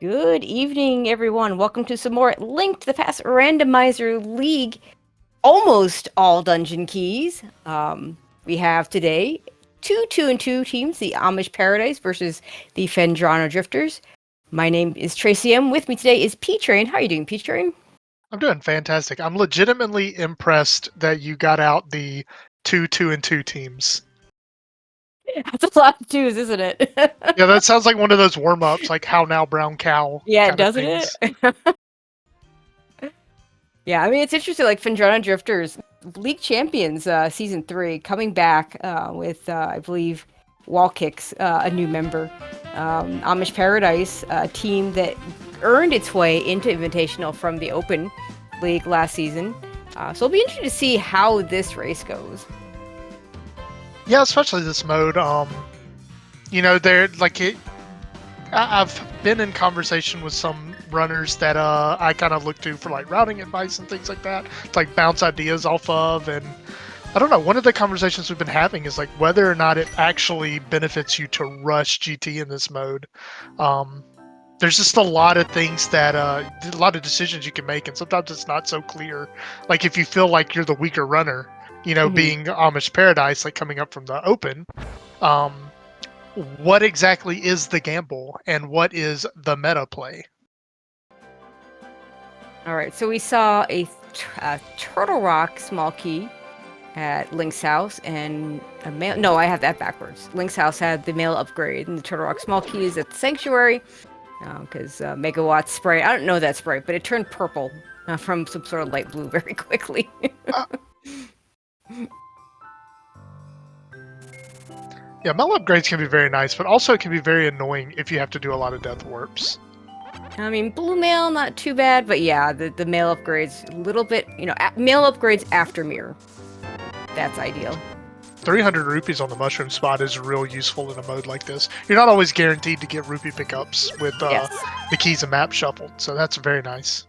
Good evening, everyone. Welcome to some more Link to the Past Randomizer League. Almost all dungeon keys. We have today two 2-2 teams, the Amish Paradise versus the Phendrana Drifters. My name is Tracy M. With me today is P-Train. How are you doing, P-Train? I'm doing fantastic. I'm legitimately impressed that you got out the 2-2 teams. That's a lot of twos, isn't it? Yeah, that sounds like one of those warm-ups, like how now brown cow Yeah, kind of doesn't things. it? Yeah, I mean, it's interesting, like, Phendrana Drifters, League Champions, Season 3, coming back with, I believe, Wall Kicks, a new member. Amish Paradise, a team that earned its way into Invitational from the Open League last season. So it'll be interesting to see how this race goes. Yeah, especially this mode. They're like it. I've been in conversation with some runners that I kind of look to for like routing advice and things like that, to like bounce ideas off of. And I don't know, one of the conversations we've been having is like whether or not it actually benefits you to rush GT in this mode. There's just a lot of things that a lot of decisions you can make, and sometimes it's not so clear. Like if you feel like you're the weaker runner, being Amish Paradise, like coming up from the Open, what exactly is the gamble and what is the meta play? All right, so we saw a Turtle Rock small key at Link's house, and a male. No, I have that backwards. Link's house had the male upgrade, and the Turtle Rock small key is at the Sanctuary, because Megawatt spray. I don't know that spray, but it turned purple from some sort of light blue very quickly. Yeah, mel upgrades can be very nice, but also it can be very annoying if you have to do a lot of death warps. I mean, blue mail, not too bad, but yeah, the mail upgrades, a little bit, mail upgrades after mirror. That's ideal. 300 rupees on the mushroom spot is real useful in a mode like this. You're not always guaranteed to get rupee pickups with the keys and map shuffled, so that's very nice.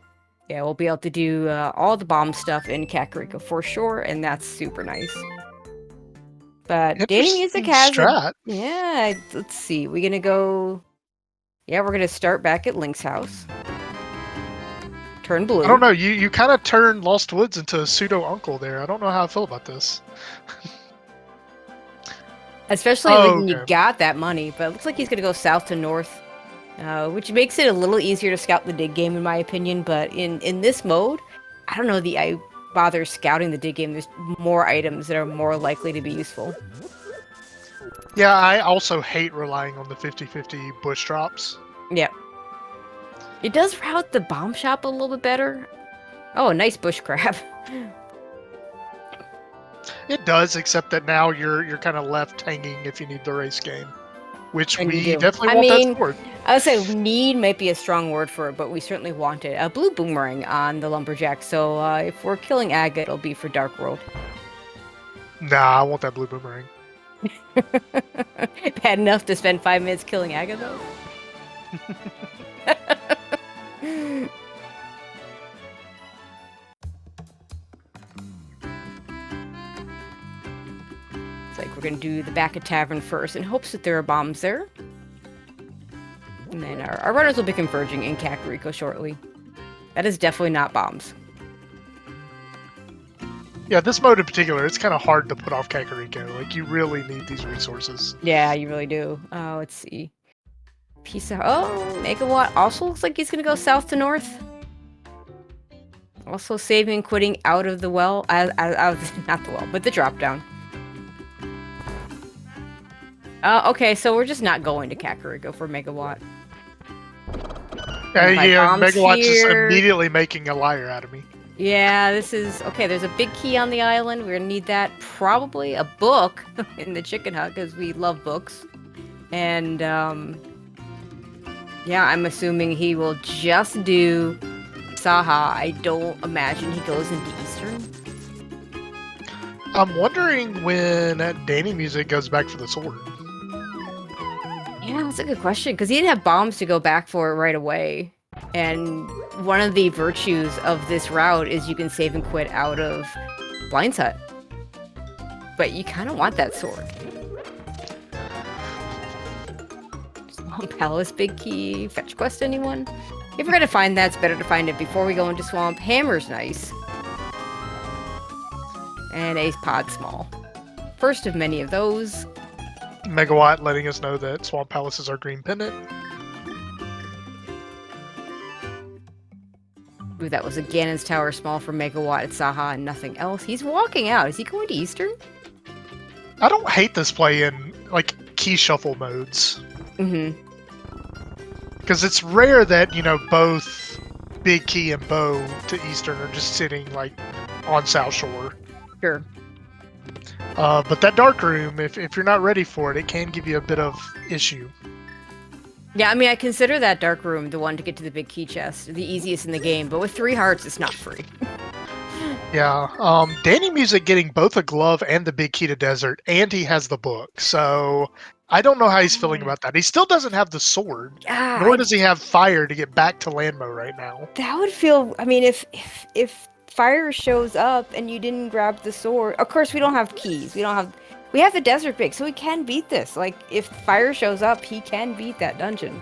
Yeah, we'll be able to do all the bomb stuff in Kakariko for sure, and that's super nice. But Danny Music has strat. Yeah, let's see. We're gonna go. Yeah, we're gonna start back at Link's house. Turn blue. I don't know. You kind of turned Lost Woods into a pseudo uncle there. I don't know how I feel about this. Especially when you got that money, but it looks like he's gonna go south to north, which makes it a little easier to scout the dig game, in my opinion. But in this mode, I don't know I bother scouting the dig game. There's more items that are more likely to be useful. Yeah, I also hate relying on the 50-50 bush drops. Yep. It does route the bomb shop a little bit better. Oh, nice bush crab. It does, except that now you're kind of left hanging if you need the race game, which and we definitely want that sword. I would say need might be a strong word for it, but we certainly want it. A blue boomerang on the lumberjack. So if we're killing Aga, it'll be for Dark World. Nah, I want that blue boomerang. Bad enough to spend 5 minutes killing Aga, though? It's like we're going to do the back of Tavern first in hopes that there are bombs there. And then our runners will be converging in Kakariko shortly. That is definitely not bombs. Yeah, this mode in particular, it's kind of hard to put off Kakariko. Like, you really need these resources. Yeah, you really do. Let's see. Piece of... Oh, Megawatt also looks like he's going to go south to north. Also saving and quitting out of the well. Not the well, but the drop down. Okay, so we're just not going to Kakariko for Megawatt. Yeah, Megawatt's just immediately making a liar out of me. Yeah, this is... Okay, there's a big key on the island. We're gonna need that. Probably a book in the chicken hut, because we love books. And, yeah, I'm assuming he will just do Saha. I don't imagine he goes into Eastern. I'm wondering when Danny Music goes back for the sword. Yeah, that's a good question, because he didn't have bombs to go back for it right away. And one of the virtues of this route is you can save and quit out of Blind's Hut. But you kind of want that sword. Swamp Palace Big Key. Fetch quest, anyone? If we're gonna find that, it's better to find it before we go into Swamp. Hammer's nice. And a pod small. First of many of those. Megawatt letting us know that Swamp Palace is our green pendant. Ooh, that was a Ganon's Tower small for Megawatt at Saha and nothing else. He's walking out. Is he going to Eastern? I don't hate this play in, like, key shuffle modes. Mm-hmm. Because it's rare that, you know, both Big Key and Bow to Eastern are just sitting, like, on South Shore. Sure. But that Dark Room, if you're not ready for it, it can give you a bit of issue. Yeah, I mean, I consider that Dark Room the one to get to the Big Key chest, the easiest in the game, but with 3 hearts, it's not free. Yeah, Danny Music getting both a glove and the Big Key to Desert, and he has the book, so I don't know how he's feeling about that. He still doesn't have the sword, nor does he have fire to get back to Landmo right now. That would feel, I mean, if fire shows up and you didn't grab the sword, of course we don't have keys, we have the Desert Big, so we can beat this. Like, if fire shows up, he can beat that dungeon.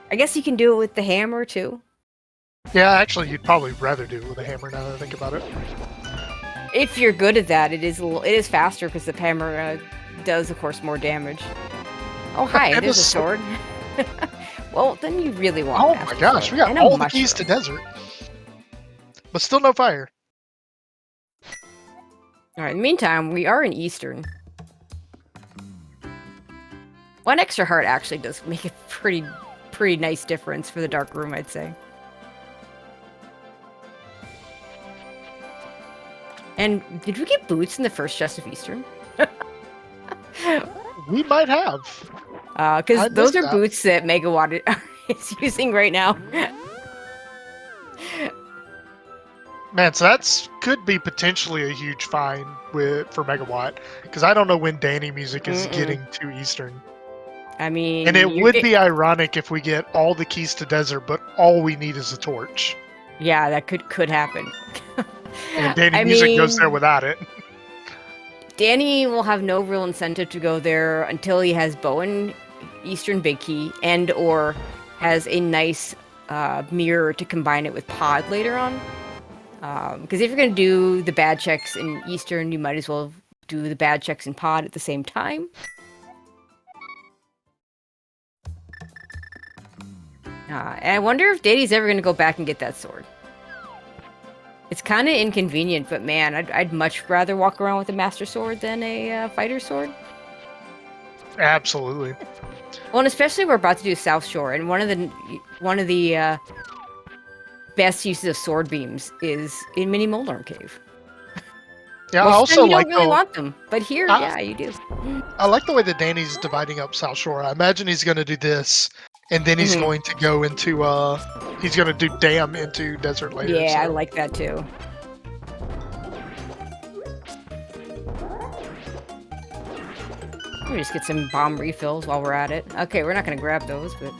I guess you can do it with the hammer, too. Yeah, actually, you'd probably rather do it with a hammer now that I think about it. If you're good at that, it is faster because the hammer does, of course, more damage. Oh, hi, there's a sword. Well, then you really want Oh my gosh, we got all the keys to Desert. But still no fire. Alright, in the meantime, we are in Eastern. 1 extra heart actually does make a pretty nice difference for the Dark Room, I'd say. And did we get boots in the first chest of Eastern? We might have. Because those are boots that Megawatt is using right now. Man, so that's could be potentially a huge find for Megawatt, because I don't know when Danny Music is getting to Eastern. I mean, and it would be ironic if we get all the keys to Desert, but all we need is a torch. Yeah, that could happen. And Danny Music goes there without it. Danny will have no real incentive to go there until he has Bowen Eastern Big Key and or has a nice mirror to combine it with Pod later on. Because if you're going to do the bad checks in Eastern, you might as well do the bad checks in Pod at the same time. And I wonder if Danny's ever going to go back and get that sword. It's kind of inconvenient, but man, I'd much rather walk around with a Master Sword than a Fighter Sword. Absolutely. Well, and especially we're about to do South Shore, and one of the best uses of sword beams is in Mini Moldarm Cave. Yeah, I also you like don't really want them, but here, yeah, you do. I like the way that Danny's dividing up South Shore. I imagine he's going to do this, and then he's going to go into he's going to do Dam into Desert later. Yeah, so. I like that too. Let me just get some bomb refills while we're at it. Okay, we're not going to grab those, but...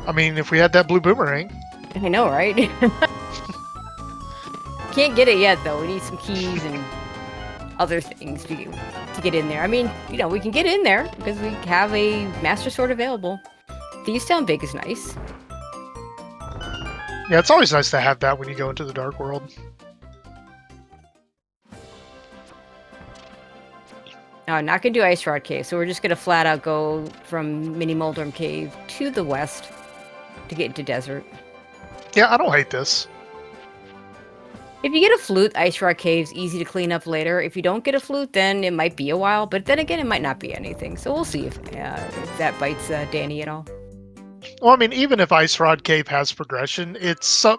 I mean, if we had that blue boomerang. I know, right? Can't get it yet, though. We need some keys and other things to get in there. I mean, you know, we can get in there because we have a Master Sword available. Thieves Town Big is nice. Yeah, it's always nice to have that when you go into the Dark World. No, not going to do Ice Rod Cave, so we're just going to flat out go from Mini Moldarm Cave to the west to get into Desert. Yeah, I don't hate this. If you get a flute, Ice Rod Cave's easy to clean up later. If you don't get a flute, then it might be a while, but then again, it might not be anything. So we'll see if that bites Danny at all. Well, I mean, even if Ice Rod Cave has progression, it's I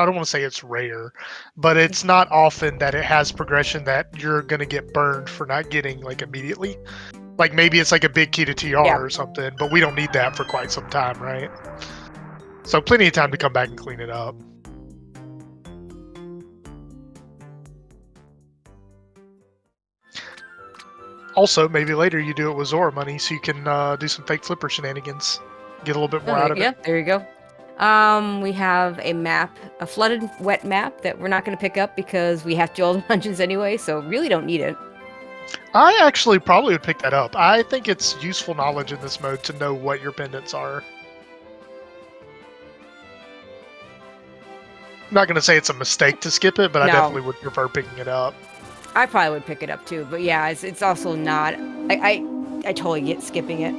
don't want to say it's rare, but it's not often that it has progression that you're going to get burned for not getting, like, immediately. Like, maybe it's like a big key to TR or something, but we don't need that for quite some time, right? So plenty of time to come back and clean it up. Also, maybe later you do it with Zora money so you can do some fake flipper shenanigans. Get a little bit more out of it. Yeah, there you go. We have a map, a flooded wet map that we're not going to pick up because we have to do all the dungeons anyway, so really don't need it. I actually probably would pick that up. I think it's useful knowledge in this mode to know what your pendants are. I'm not going to say it's a mistake to skip it, but I definitely would prefer picking it up. I probably would pick it up too, but yeah, it's also not. I totally get skipping it.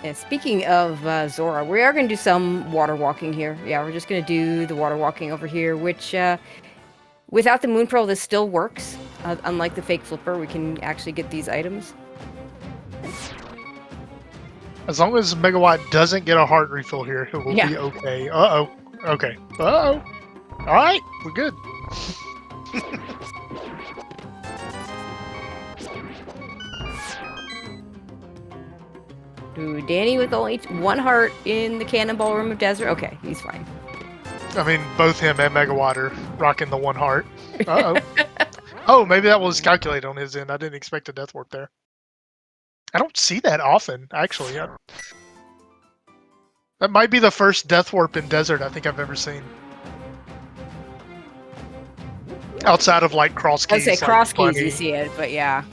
And speaking of Zora, we are going to do some water walking here. Yeah, we're just going to do the water walking over here, which without the Moon Pearl, this still works. Unlike the fake flipper, we can actually get these items. As long as Megawatt doesn't get a heart refill here, it will be okay. Uh-oh. Okay. Uh-oh. All right. We're good. Ooh, Danny with only 1 heart in the Cannonball Room of Desert. Okay, he's fine. I mean, both him and Megawatt are rocking the 1 heart. Uh-oh. Oh, maybe that was calculated on his end. I didn't expect a death warp there. I don't see that often, actually. That might be the first death warp in Desert I think I've ever seen. Outside of, like, cross keys. I'd say cross keys you see it, but yeah.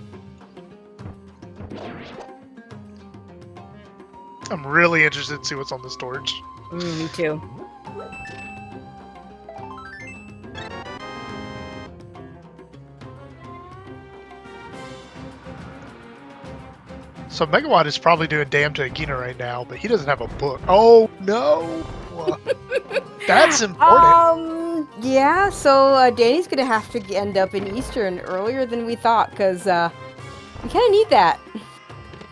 I'm really interested to see what's on this torch. Me too. So Megawatt is probably doing damn to Agina right now, but he doesn't have a book. Oh no! That's important. Yeah. So Danny's gonna have to end up in Eastern earlier than we thought, because we kind of need that.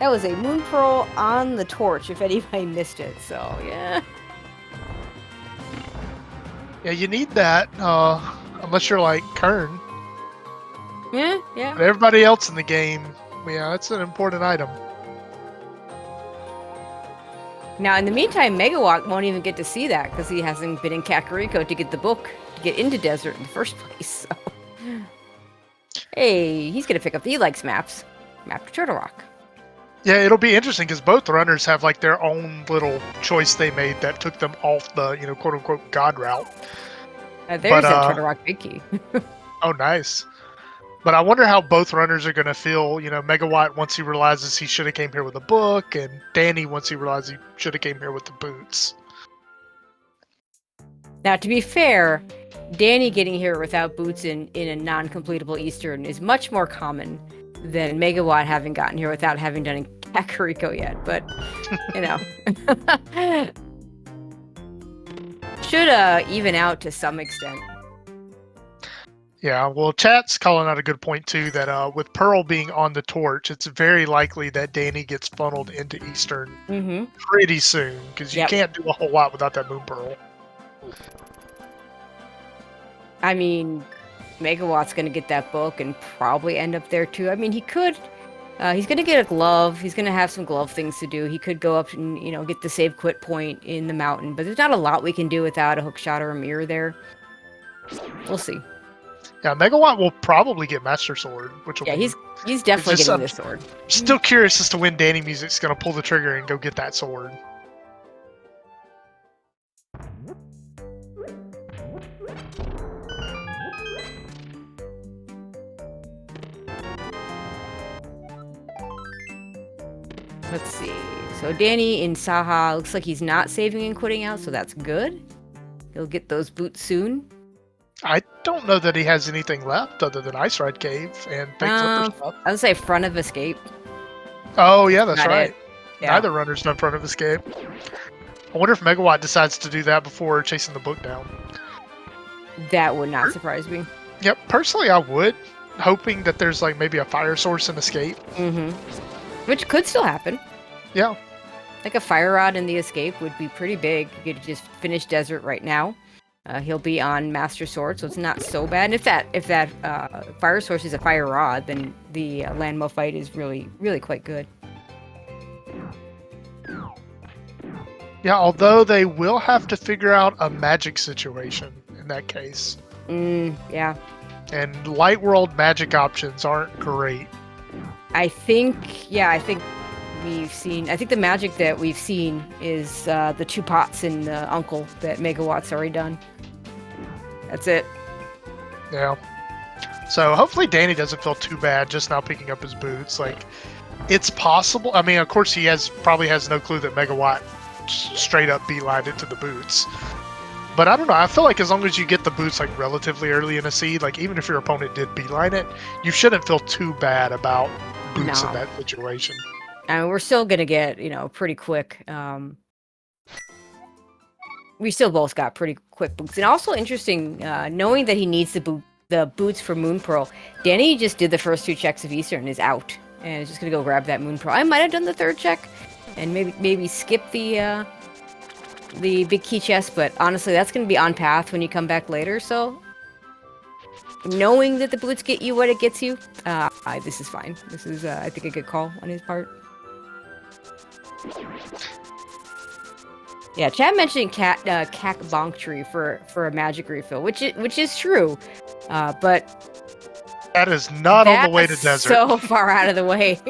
That was a Moon Pearl on the torch. If anybody missed it, so yeah. Yeah, you need that. Unless you're like Kern. Yeah. But everybody else in the game, yeah, it's an important item. Now, in the meantime, Megawatt won't even get to see that because he hasn't been in Kakariko to get the book to get into Desert in the first place. So, hey, he's gonna pick up. He likes maps. Map to Turtle Rock. Yeah, it'll be interesting because both runners have like their own little choice they made that took them off the, quote unquote God route. There's a Turtle Rock big key. Oh, nice. But I wonder how both runners are going to feel, Megawatt once he realizes he should have came here with a book, and Danny once he realizes he should have came here with the boots. Now, to be fair, Danny getting here without boots in a non-completable Eastern is much more common than Megawatt having gotten here without having done Kakariko yet. But, should even out to some extent. Yeah, well, chat's calling out a good point, too, that with Pearl being on the torch, it's very likely that Danny gets funneled into Eastern pretty soon, because you can't do a whole lot without that Moon Pearl. I mean, Megawatt's going to get that book and probably end up there, too. I mean, he could. He's going to get a glove. He's going to have some glove things to do. He could go up and, get the save quit point in the mountain, but there's not a lot we can do without a hook shot or a mirror there. We'll see. Yeah, Megawatt will probably get Master Sword, which will he's definitely getting this sword. Still curious as to when Danny Music's going to pull the trigger and go get that sword. Let's see. So Danny in Saha looks like he's not saving and quitting out, so that's good. He'll get those boots soon. I don't know that he has anything left other than Ice Ride Cave and Fake Flipper stuff. I would say Front of Escape. Oh, yeah, that's right. Yeah. Neither runner's done Front of Escape. I wonder if Megawatt decides to do that before chasing the book down. That would not surprise me. Yep, personally I would, hoping that there's like maybe a fire source in Escape. Which could still happen. Yeah. Like a fire rod in the Escape would be pretty big. You could just finish Desert right now. He'll be on Master Sword, so it's not so bad. And if that fire source is a fire rod, then the Landmo fight is really, really quite good. Yeah, although they will have to figure out a magic situation in that case. Yeah. And Light World magic options aren't great. I think the magic that we've seen is the 2 pots and the uncle that Megawatt's already done. That's it. Yeah. So hopefully Danny doesn't feel too bad just now picking up his boots. Like, it's possible. I mean, of course, he probably has no clue that Megawatt straight up beelined it to the boots. But I don't know. I feel like as long as you get the boots like relatively early in a seed, like even if your opponent did beeline it, you shouldn't feel too bad about boots in that situation. I mean, we're still gonna get pretty quick. We still both got pretty quick boots, and also interesting knowing that he needs the boots for Moon Pearl. Danny just did the first 2 checks of Easter and is out, and is just gonna go grab that Moon Pearl. I might have done the 3rd check, and maybe skip the big key chest, but honestly, that's gonna be on path when you come back later. So, knowing that the boots get you what it gets you, this is fine. This is, I think, a good call on his part. Yeah, Chad mentioned Cack Bonk Tree for a magic refill, which is true, but that is not on the way to desert. So far out of the way.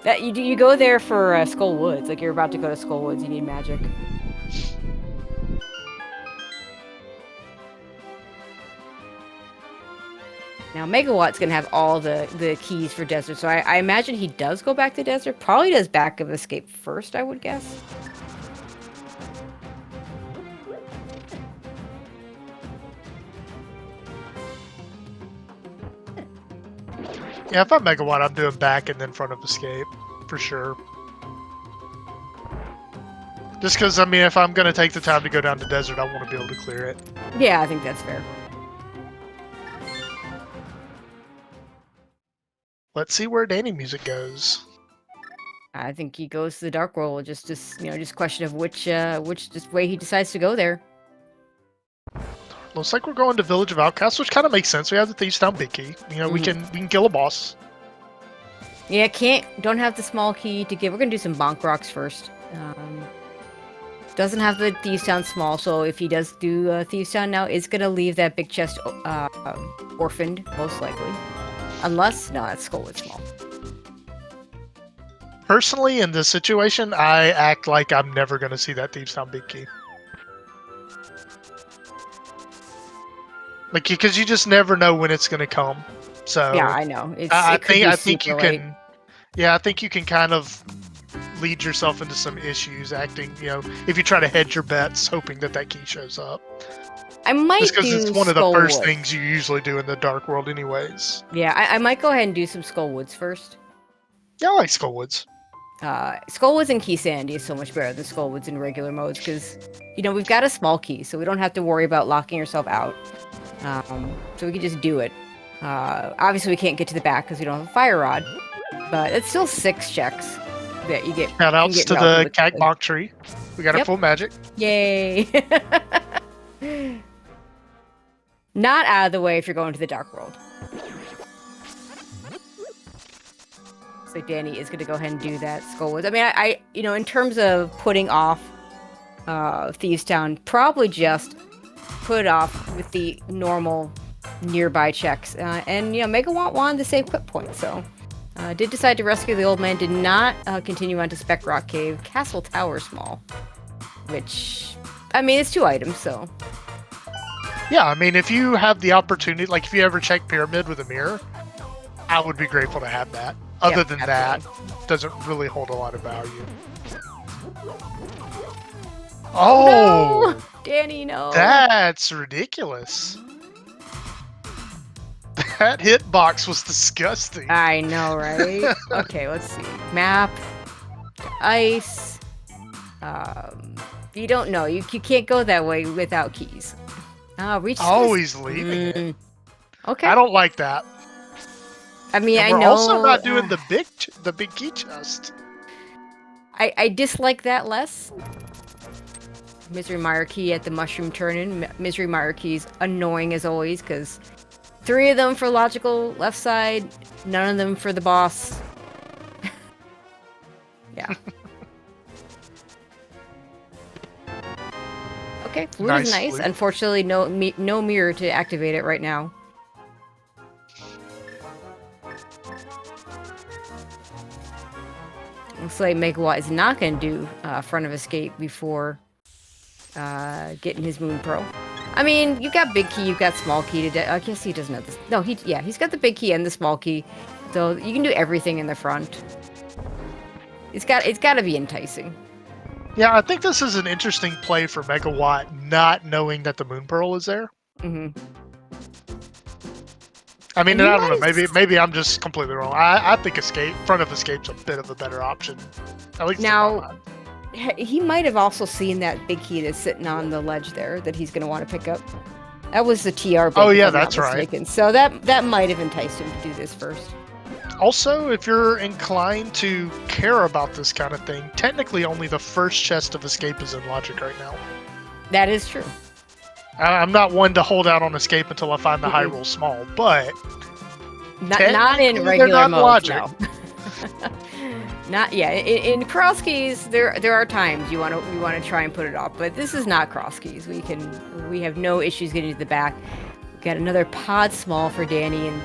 That you go there for Skull Woods, like you're about to go to Skull Woods. You need magic. Now Megawatt's gonna have all the keys for desert, so I imagine he does go back to desert. Probably does back of escape first, I would guess. Yeah, if I'm Megawatt, I'm doing back and then front of escape, for sure. Just because, I mean, if I'm going to take the time to go down to desert, I want to be able to clear it. Yeah, I think that's fair. Let's see where Danny music goes. I think he goes to the Dark World. Just question of which way he decides to go there. Looks like we're going to Village of Outcasts, which kind of makes sense. We have the Thieves Town big key. You know, we can kill a boss. Yeah, don't have the small key to give. We're gonna do some bonk rocks first. Doesn't have the Thieves Town small, so if he does do Thieves Town now, it's gonna leave that big chest orphaned, most likely. Unless, no, that's Skullwood small. Personally, in this situation, I act like I'm never gonna see that Thieves Town big key. Like, because you just never know when it's gonna come. So yeah, I know. I think you can. Yeah, I think you can kind of lead yourself into some issues acting. You know, if you try to hedge your bets, hoping that key shows up. I might just because it's one of the Skullwood. first things you usually do in the Dark World, anyways. Yeah, I might go ahead and do some Skullwoods first. Yeah, I like Skullwoods. Skullwoods and Key Sandy is so much better than Skullwoods in regular modes because, we've got a small key, so we don't have to worry about locking yourself out. So we can just do it. Obviously, we can't get to the back because we don't have a fire rod, but it's still 6 checks that you get. Shoutouts to the Cack Bonk Tree. We got our full magic. Yay! Not out of the way if you're going to the Dark World. So Danny is going to go ahead and do that Skullwoods. I mean, I in terms of putting off Thieves Town, probably just put it off with the normal nearby checks. And Megawatt wanted the same equip point, so did decide to rescue the old man. Did not continue on to Speck Rock Cave, Castle Tower Small, which, I mean, it's 2 items, so. Yeah, I mean, if you have the opportunity, like if you ever check Pyramid with a mirror, I would be grateful to have that. Other than that, doesn't really hold a lot of value. Oh! No! Danny, no. That's ridiculous. That hitbox was disgusting. I know, right? Okay, let's see. Map. Ice. You don't know. You can't go that way without keys. Reach. Always leaving it. Okay. I don't like that. I mean, and I know. We're also not doing the big key chest. I dislike that less. Misery Mire Key at the Mushroom Turn-In. Misery Mire Key's annoying as always, because 3 of them for logical left side, none of them for the boss. Yeah. Okay, flute is nice. Unfortunately, no mirror to activate it right now. Looks like Megawatt is not going to do front of escape before getting his Moon Pearl. I mean, you've got big key, you've got small key. I guess he doesn't have this. No, he's got the big key and the small key, so you can do everything in the front. It's got to be enticing. Yeah, I think this is an interesting play for Megawatt, not knowing that the Moon Pearl is there. Mm-hmm. I mean, I don't know. Maybe I'm just completely wrong. I think front of escape's a bit of a better option. At least now, he might have also seen that big key that's sitting on the ledge there that he's going to want to pick up. That was the TR. Oh yeah, that's right. So that might have enticed him to do this first. Also, if you're inclined to care about this kind of thing, technically only the first chest of escape is in logic right now. That is true. I'm not one to hold out on escape until I find the high roll small, but not in regular mode. Logic. No. Not in cross keys. There are times you want to try and put it off, but this is not cross keys. We have no issues getting to the back. We've got another pod small for Danny in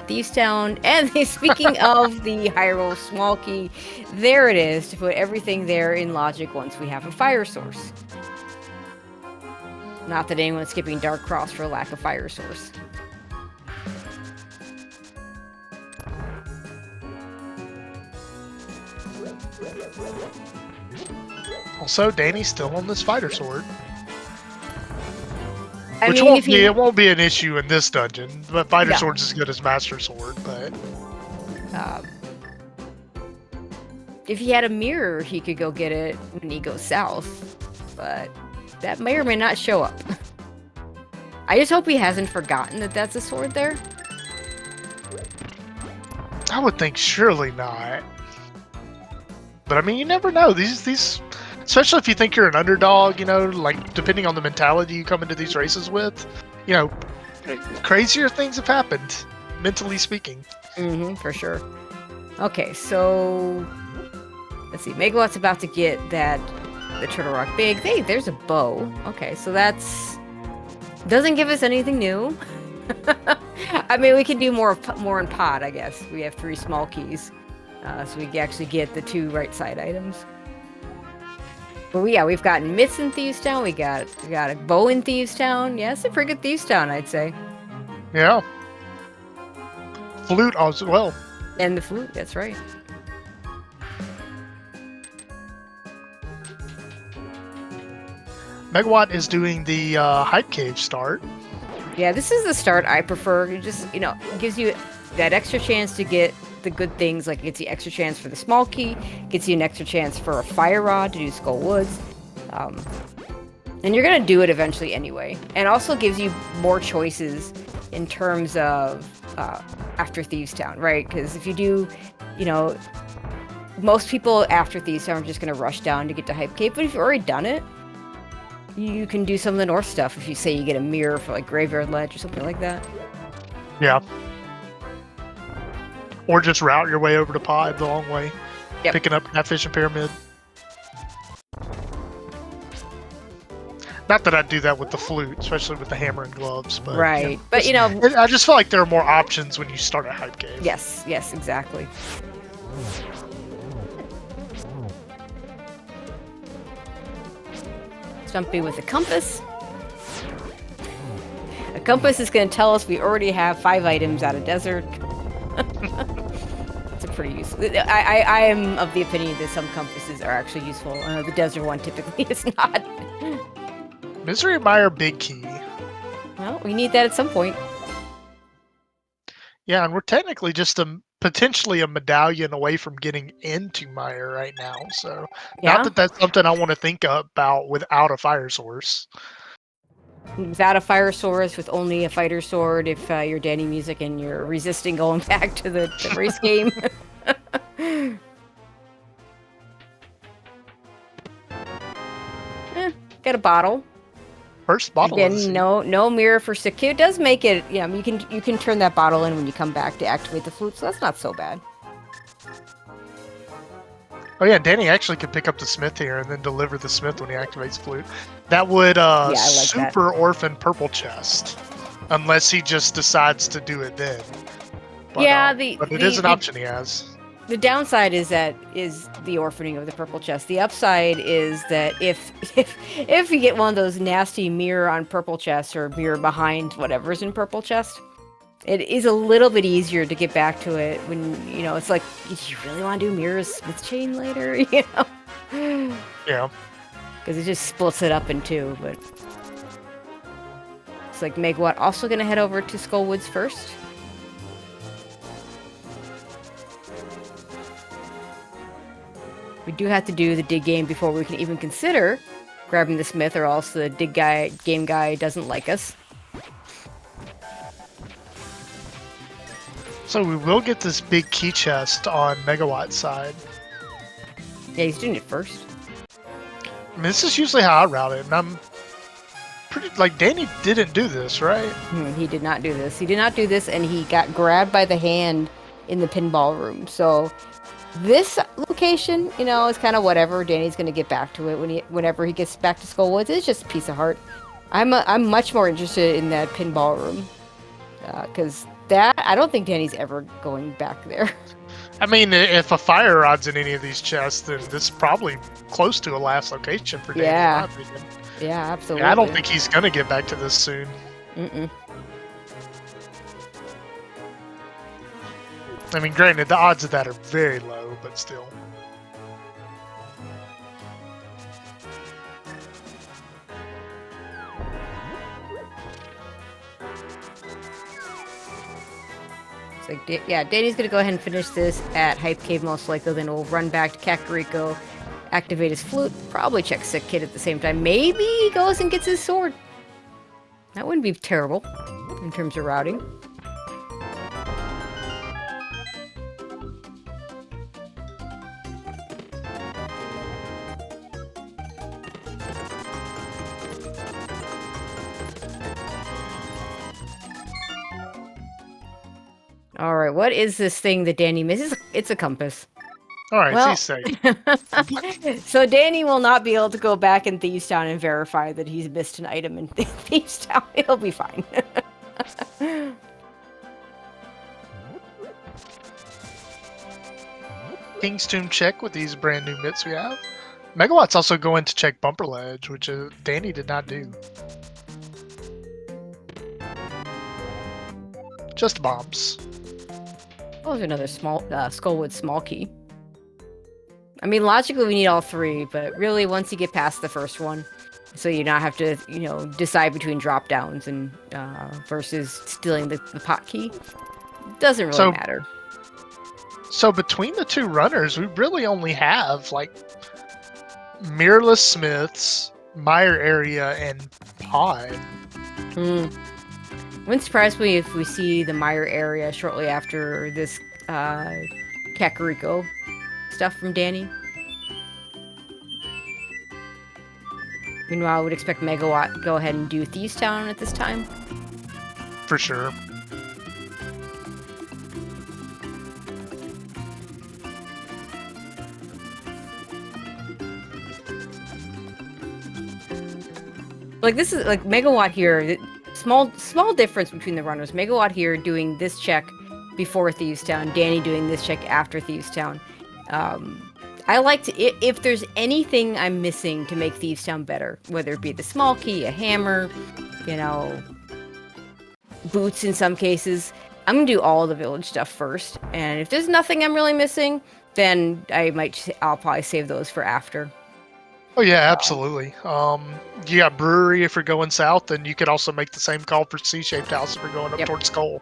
Thieves Town. And speaking of the high roll small key, there it is to put everything there in logic once we have a fire source. Not that anyone's skipping Dark Cross for lack of fire source. Also, Danny's still on this fighter sword. It won't be an issue in this dungeon, but fighter sword's as good as master sword, but... if he had a mirror, he could go get it when he goes south, but that may or may not show up. I just hope he hasn't forgotten that that's a sword there. I would think surely not. But I mean, you never know. These, especially if you think you're an underdog, like depending on the mentality you come into these races with, crazier things have happened, mentally speaking. Mm-hmm, for sure. Okay, so let's see. Megawatt's about to get the Turtle Rock Big. Hey, there's a bow. Okay, so that's doesn't give us anything new. I mean, we can do more in pod, I guess. We have 3 small keys, so we can actually get the 2 right side items. But we've gotten mitts in Thieves Town. We got a bow in Thieves Town. Yeah, it's a pretty good Thieves Town, I'd say. Yeah. Flute as well. And the flute, that's right. Megawatt is doing the Hype Cave start. Yeah, this is the start I prefer. It just, gives you that extra chance to get the good things, like it gets you extra chance for the small key, gets you an extra chance for a fire rod to do Skull Woods. And you're going to do it eventually anyway. And also gives you more choices in terms of after Thieves Town, right? Because if you do, most people after Thieves Town are just going to rush down to get to Hype Cave, but if you've already done it, you can do some of the north stuff if you say you get a mirror for like Graveyard Ledge or something like that. Yeah. Or just route your way over to Pod the long way. Yep. Picking up Catfish and Pyramid. Not that I'd do that with the flute, especially with the hammer and gloves. But, right. But, I just feel like there are more options when you start a Hype Cave. Yes, exactly. Stumpy with a compass. A compass is going to tell us we already have 5 items out of desert. It's a pretty useful. I am of the opinion that some compasses are actually useful. The desert one typically is not. Misery Mire Big Key. Well, we need that at some point. Yeah, and we're technically just potentially a medallion away from getting into Mire right now. So, not that that's something I want to think about without a fire source. Without a fire source, with only a fighter sword, if you're Danny Music and you're resisting going back to the race game. Got a bottle. First bottle. Again, no mirror for Siku. It does make it. Yeah, you can turn that bottle in when you come back to activate the flute, so that's not so bad. Oh yeah, Danny actually could pick up the smith here and then deliver the smith when he activates flute. That would super orphan purple chest, unless he just decides to do it then. But, yeah, but it is an option he has. The downside is the orphaning of the purple chest. The upside is that if you get one of those nasty mirror on purple chest or mirror behind whatever's in purple chest, it is a little bit easier to get back to it when, you know, it's like, do you really want to do mirrors Smith chain later? You know? Yeah. Because it just splits it up in two, but it's like Megawatt also gonna head over to Skullwoods first. We do have to do the dig game before we can even consider grabbing the Smith, or else the game guy doesn't like us. So we will get this big key chest on Megawatt's side. Yeah, he's doing it first. I mean, this is usually how I route it, and I'm pretty, like, Danny didn't do this, right? He did not do this. He did not do this, and he got grabbed by the hand in the pinball room. So this location, you know, is kind of whatever. Danny's going to get back to it whenever he gets back to Skullwoods. It's just a piece of heart. I'm much more interested in that pinball room, because that, I don't think Danny's ever going back there. I mean, if a fire rod's in any of these chests, then this is probably close to a last location for Danny. Yeah. In my opinion. Yeah, absolutely. Yeah, I don't think he's gonna get back to this soon. I mean, granted, the odds of that are very low, but still. It's like, yeah, Danny's gonna go ahead and finish this at Hype Cave most likely, then we'll run back to Kakariko, activate his flute, probably check Sick Kid at the same time. Maybe he goes and gets his sword. That wouldn't be terrible in terms of routing. All right, what is this thing that Danny misses? It's a compass. All right, Well, he's safe. So Danny will not be able to go back in Thieves Town and verify that he's missed an item in Thieves Town. It'll be fine. King's Tomb check with these brand new mitts we have. Megawatt's also going to check Bumper Ledge, which Danny did not do. Just bombs. Oh, there's another small Skullwood small key. I mean, logically we need all three, but really once you get past the first one, so you not have to, you know, decide between drop downs and versus stealing the pot key, doesn't really matter. So between the two runners, we really only have like Mirrorless Smiths, Meyer area, and Pod. Wouldn't surprise me if we see the Meyer area shortly after this Kakariko stuff from Danny. Meanwhile, I would expect Megawatt to go ahead and do Thieves Town at this time. For sure. Like, this is like Megawatt here. Small difference between the runners. Megawatt here doing this check before Thieves Town. Danny doing this check after Thieves Town. I like to, if there's anything I'm missing to make Thieves Town better, whether it be the small key, a hammer, you know, boots in some cases, I'm gonna do all the village stuff first. And if there's nothing I'm really missing, then I'll probably save those for after. Oh yeah, absolutely. You got Brewery if you're going south, and you could also make the same call for C-shaped house if you're going up towards Skull.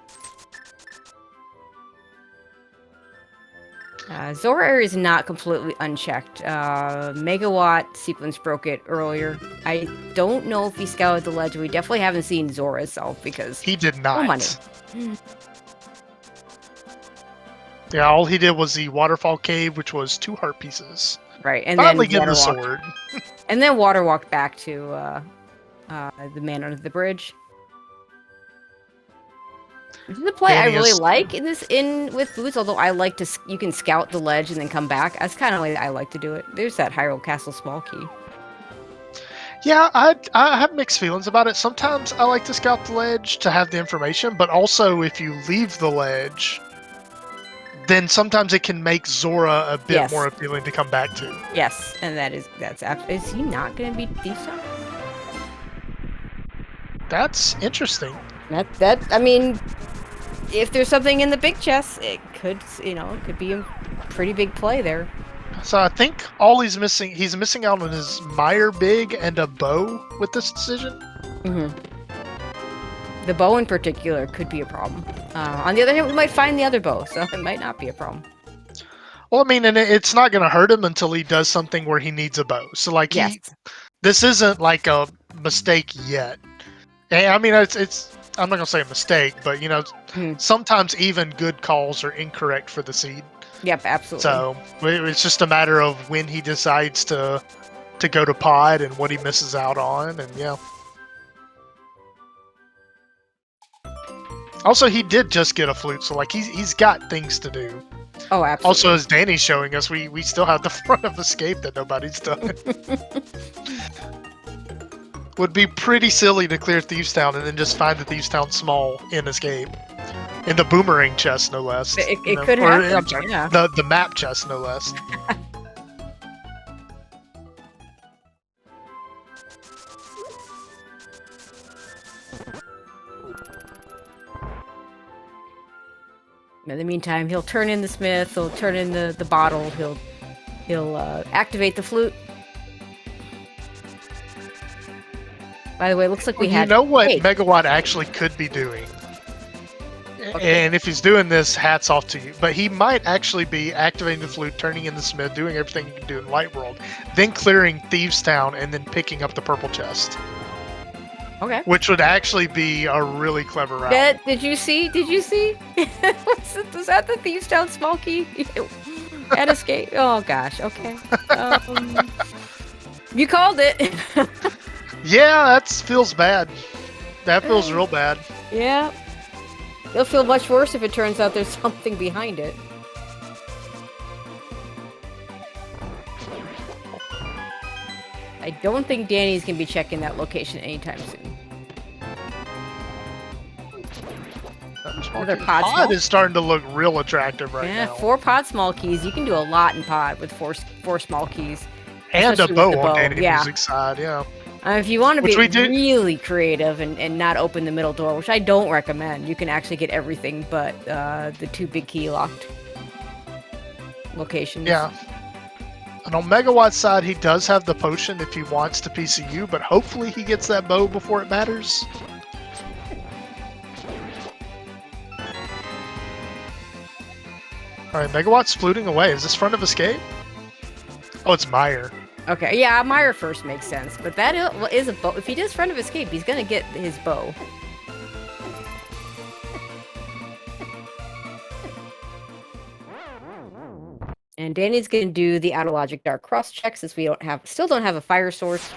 Zora area is not completely unchecked. Megawatt sequence broke it earlier. I don't know if he scouted the ledge. We definitely haven't seen Zora itself because he did not. No money. Yeah, all he did was the waterfall cave, which was 2 heart pieces. Right, and finally then get the sword. And then water walked back to the man under the bridge. This is a play I really like with boots. Although I like to, you can scout the ledge and then come back. That's kind of the way I like to do it. There's that Hyrule Castle small key. Yeah, I have mixed feelings about it. Sometimes I like to scout the ledge to have the information, but also if you leave the ledge, then sometimes it can make Zora a bit Yes. more appealing to come back to. Yes, and that's is he not going to be Thief Town? That's interesting. I mean, if there's something in the big chest, it could, it could be a pretty big play there. So I think he's missing out on his Meyer Big and a bow with this decision. The bow in particular could be a problem. On the other hand, we might find the other bow, so it might not be a problem. Well, I mean, and it's not going to hurt him until he does something where he needs a bow. So, like, Yes. this isn't like a mistake yet. And, I mean, it's I'm not going to say a mistake, but, sometimes even good calls are incorrect for the seed. Yep, absolutely. So, it's just a matter of when he decides to go to pod and what he misses out on, and yeah. Also, he did just get a flute, so, like, he's got things to do. Oh, absolutely. Also, as Danny's showing us, we still have the front of escape that nobody's done. Would be pretty silly to clear Thieves Town and then just find the Thieves Town small in escape. In the boomerang chest, no less. It could happen. I'm sorry, yeah. the map chest, no less. In the meantime, he'll turn in the smith, he'll turn in the bottle, he'll activate the flute. By the way, it looks like we had... You know what Hey. Megawatt actually could be doing? Okay. And if he's doing this, hats off to you. But he might actually be activating the flute, turning in the smith, doing everything you can do in Light World, then clearing Thieves Town, and then picking up the purple chest. Okay. Which would actually be a really clever route. Did you see? Was that the Thieves Town small key? At escape? Oh gosh, okay. You called it. Yeah, that feels bad. That feels real bad. Yeah. It'll feel much worse if it turns out there's something behind it. I don't think Danny's gonna be checking that location anytime soon. Another pod small? Pod is starting to look real attractive right now. 4 pod small keys. You can do a lot in pod with four small keys. And a Especially bow with the on bow, Danny yeah. Music side, yeah. If you want to Which be we do- really creative and not open the middle door, which I don't recommend, you can actually get everything but the 2 big key locked locations. Yeah. And on Megawatt's side, he does have the potion if he wants to PCU, but hopefully he gets that bow before it matters. Alright, Megawatt's fluting away. Is this front of escape? Oh, it's Meyer. Okay, yeah, Meyer first makes sense, but that is a bow. If he does front of escape, he's gonna get his bow. And Danny's gonna do the Out of Logic Dark Cross check since we still don't have a fire source.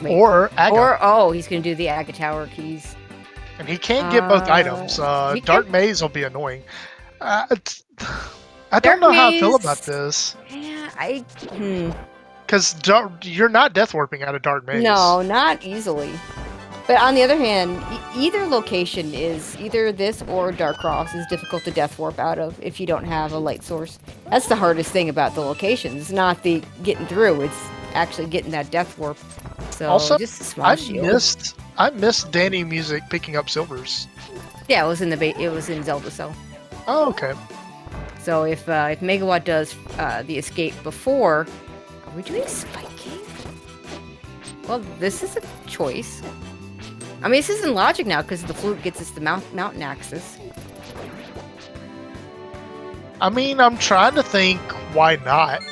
Wait, Or Aga. he's gonna do the Aga Tower keys. And he can't get both items. he Dark can- Maze will be annoying. I don't Dark know how I feel Maze- about this. Yeah, Because you're not death warping out of Dark Maze. No, not easily. But on the other hand, either location is either this or Dark Cross is difficult to death warp out of if you don't have a light source. That's the hardest thing about the locations, not the getting through. It's actually getting that death warp. So Also, just a small shield. I missed Danny Music picking up silvers. Yeah, it was in Zelda Cell. Oh, okay. So if Megawatt does the escape before, are we doing spiking? Well, this is a choice. I mean, this isn't logic now because the flute gets us the mountain axis. I mean, I'm trying to think why not.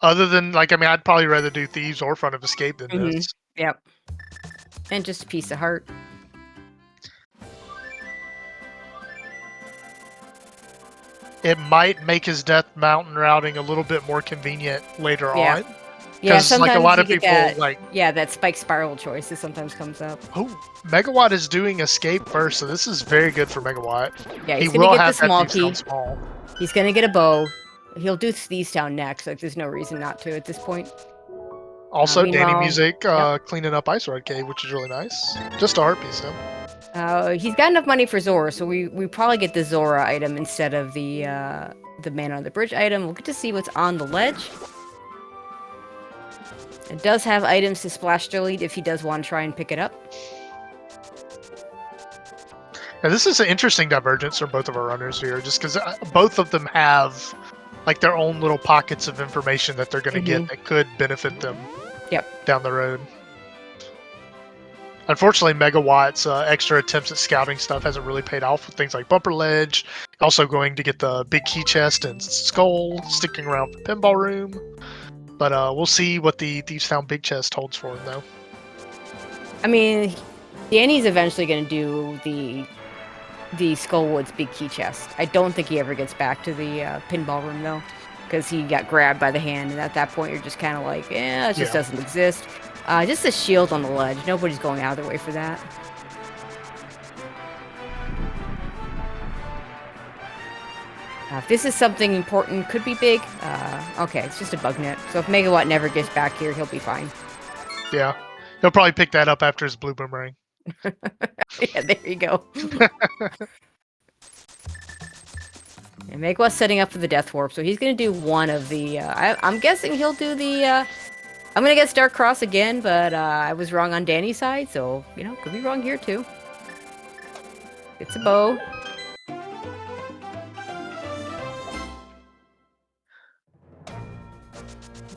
Other than, I'd probably rather do Thieves or Front of Escape than this. Yep. And just a piece of heart. It might make his Death Mountain routing a little bit more convenient later on. Yeah, Because a lot of you people get that spike spiral choice that sometimes comes up. Oh, Megawatt is doing Escape first, so this is very good for Megawatt. Yeah, he's He gonna will get the have that small Thieves Town key. small. He's gonna get a bow. He'll do Thieves Town next. Like, there's no reason not to at this point. Also, Danny Meanwhile, Music yep. cleaning up Ice Rod Cave, which is really nice. Just a heart piece, though. He's got enough money for Zora, so we probably get the Zora item instead of the Man on the Bridge item. We'll get to see what's on the ledge. It does have items to splash delete if he does want to try and pick it up. Now, this is an interesting divergence from both of our runners here, just because both of them have like their own little pockets of information that they're going to get that could benefit them down the road. Unfortunately, Megawatt's extra attempts at scouting stuff hasn't really paid off with things like Bumper Ledge, also going to get the big key chest and skull, sticking around for Pinball Room. But we'll see what the Thieves Town Big Chest holds for him, though. I mean, Danny's eventually going to do the Skullwoods Big Key Chest. I don't think he ever gets back to the Pinball Room, though, because he got grabbed by the hand, and at that point, you're just kind of like, it just doesn't exist. Just a shield on the ledge. Nobody's going out of their way for that. If this is something important, could be big. Okay, it's just a bug net. So if Megawatt never gets back here, he'll be fine. Yeah. He'll probably pick that up after his blue boomerang. Yeah, there you go. And Megawatt's setting up for the Death Warp, so he's going to do one of the... I'm guessing he'll do the... I'm going to guess Dark Cross again, but I was wrong on Danny's side, so, could be wrong here, too. It's a bow.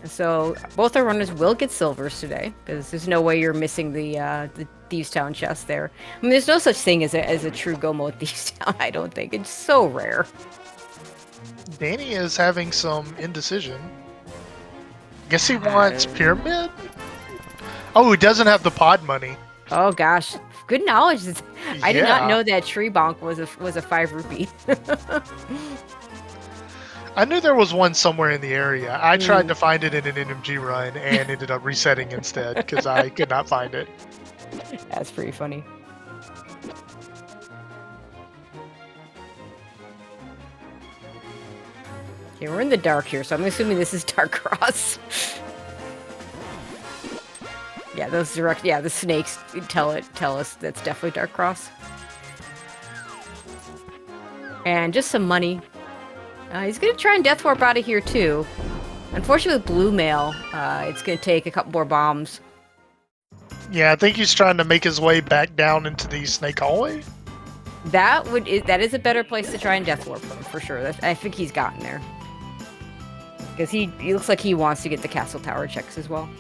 So both our runners will get silvers today, because there's no way you're missing the Thieves Town chest there. I mean, there's no such thing as a true go mode Thieves Town, I don't think. It's so rare. Danny is having some indecision. Guess he wants Pyramid? Oh, he doesn't have the pod money. Oh gosh, good knowledge. I did not know that Tree Bonk was a 5 rupee. I knew there was one somewhere in the area. I tried to find it in an NMG run and ended up resetting instead because I could not find it. That's pretty funny. Okay, we're in the dark here, so I'm assuming this is Dark Cross. Yeah, those the snakes tell us that's definitely Dark Cross. And just some money. He's gonna try and Death Warp out of here too. Unfortunately, with Blue Mail, it's gonna take a couple more bombs. Yeah, I think he's trying to make his way back down into the Snake Hallway. That is a better place to try and Death Warp him for sure. I think he's gotten there because he looks like he wants to get the Castle Tower checks as well.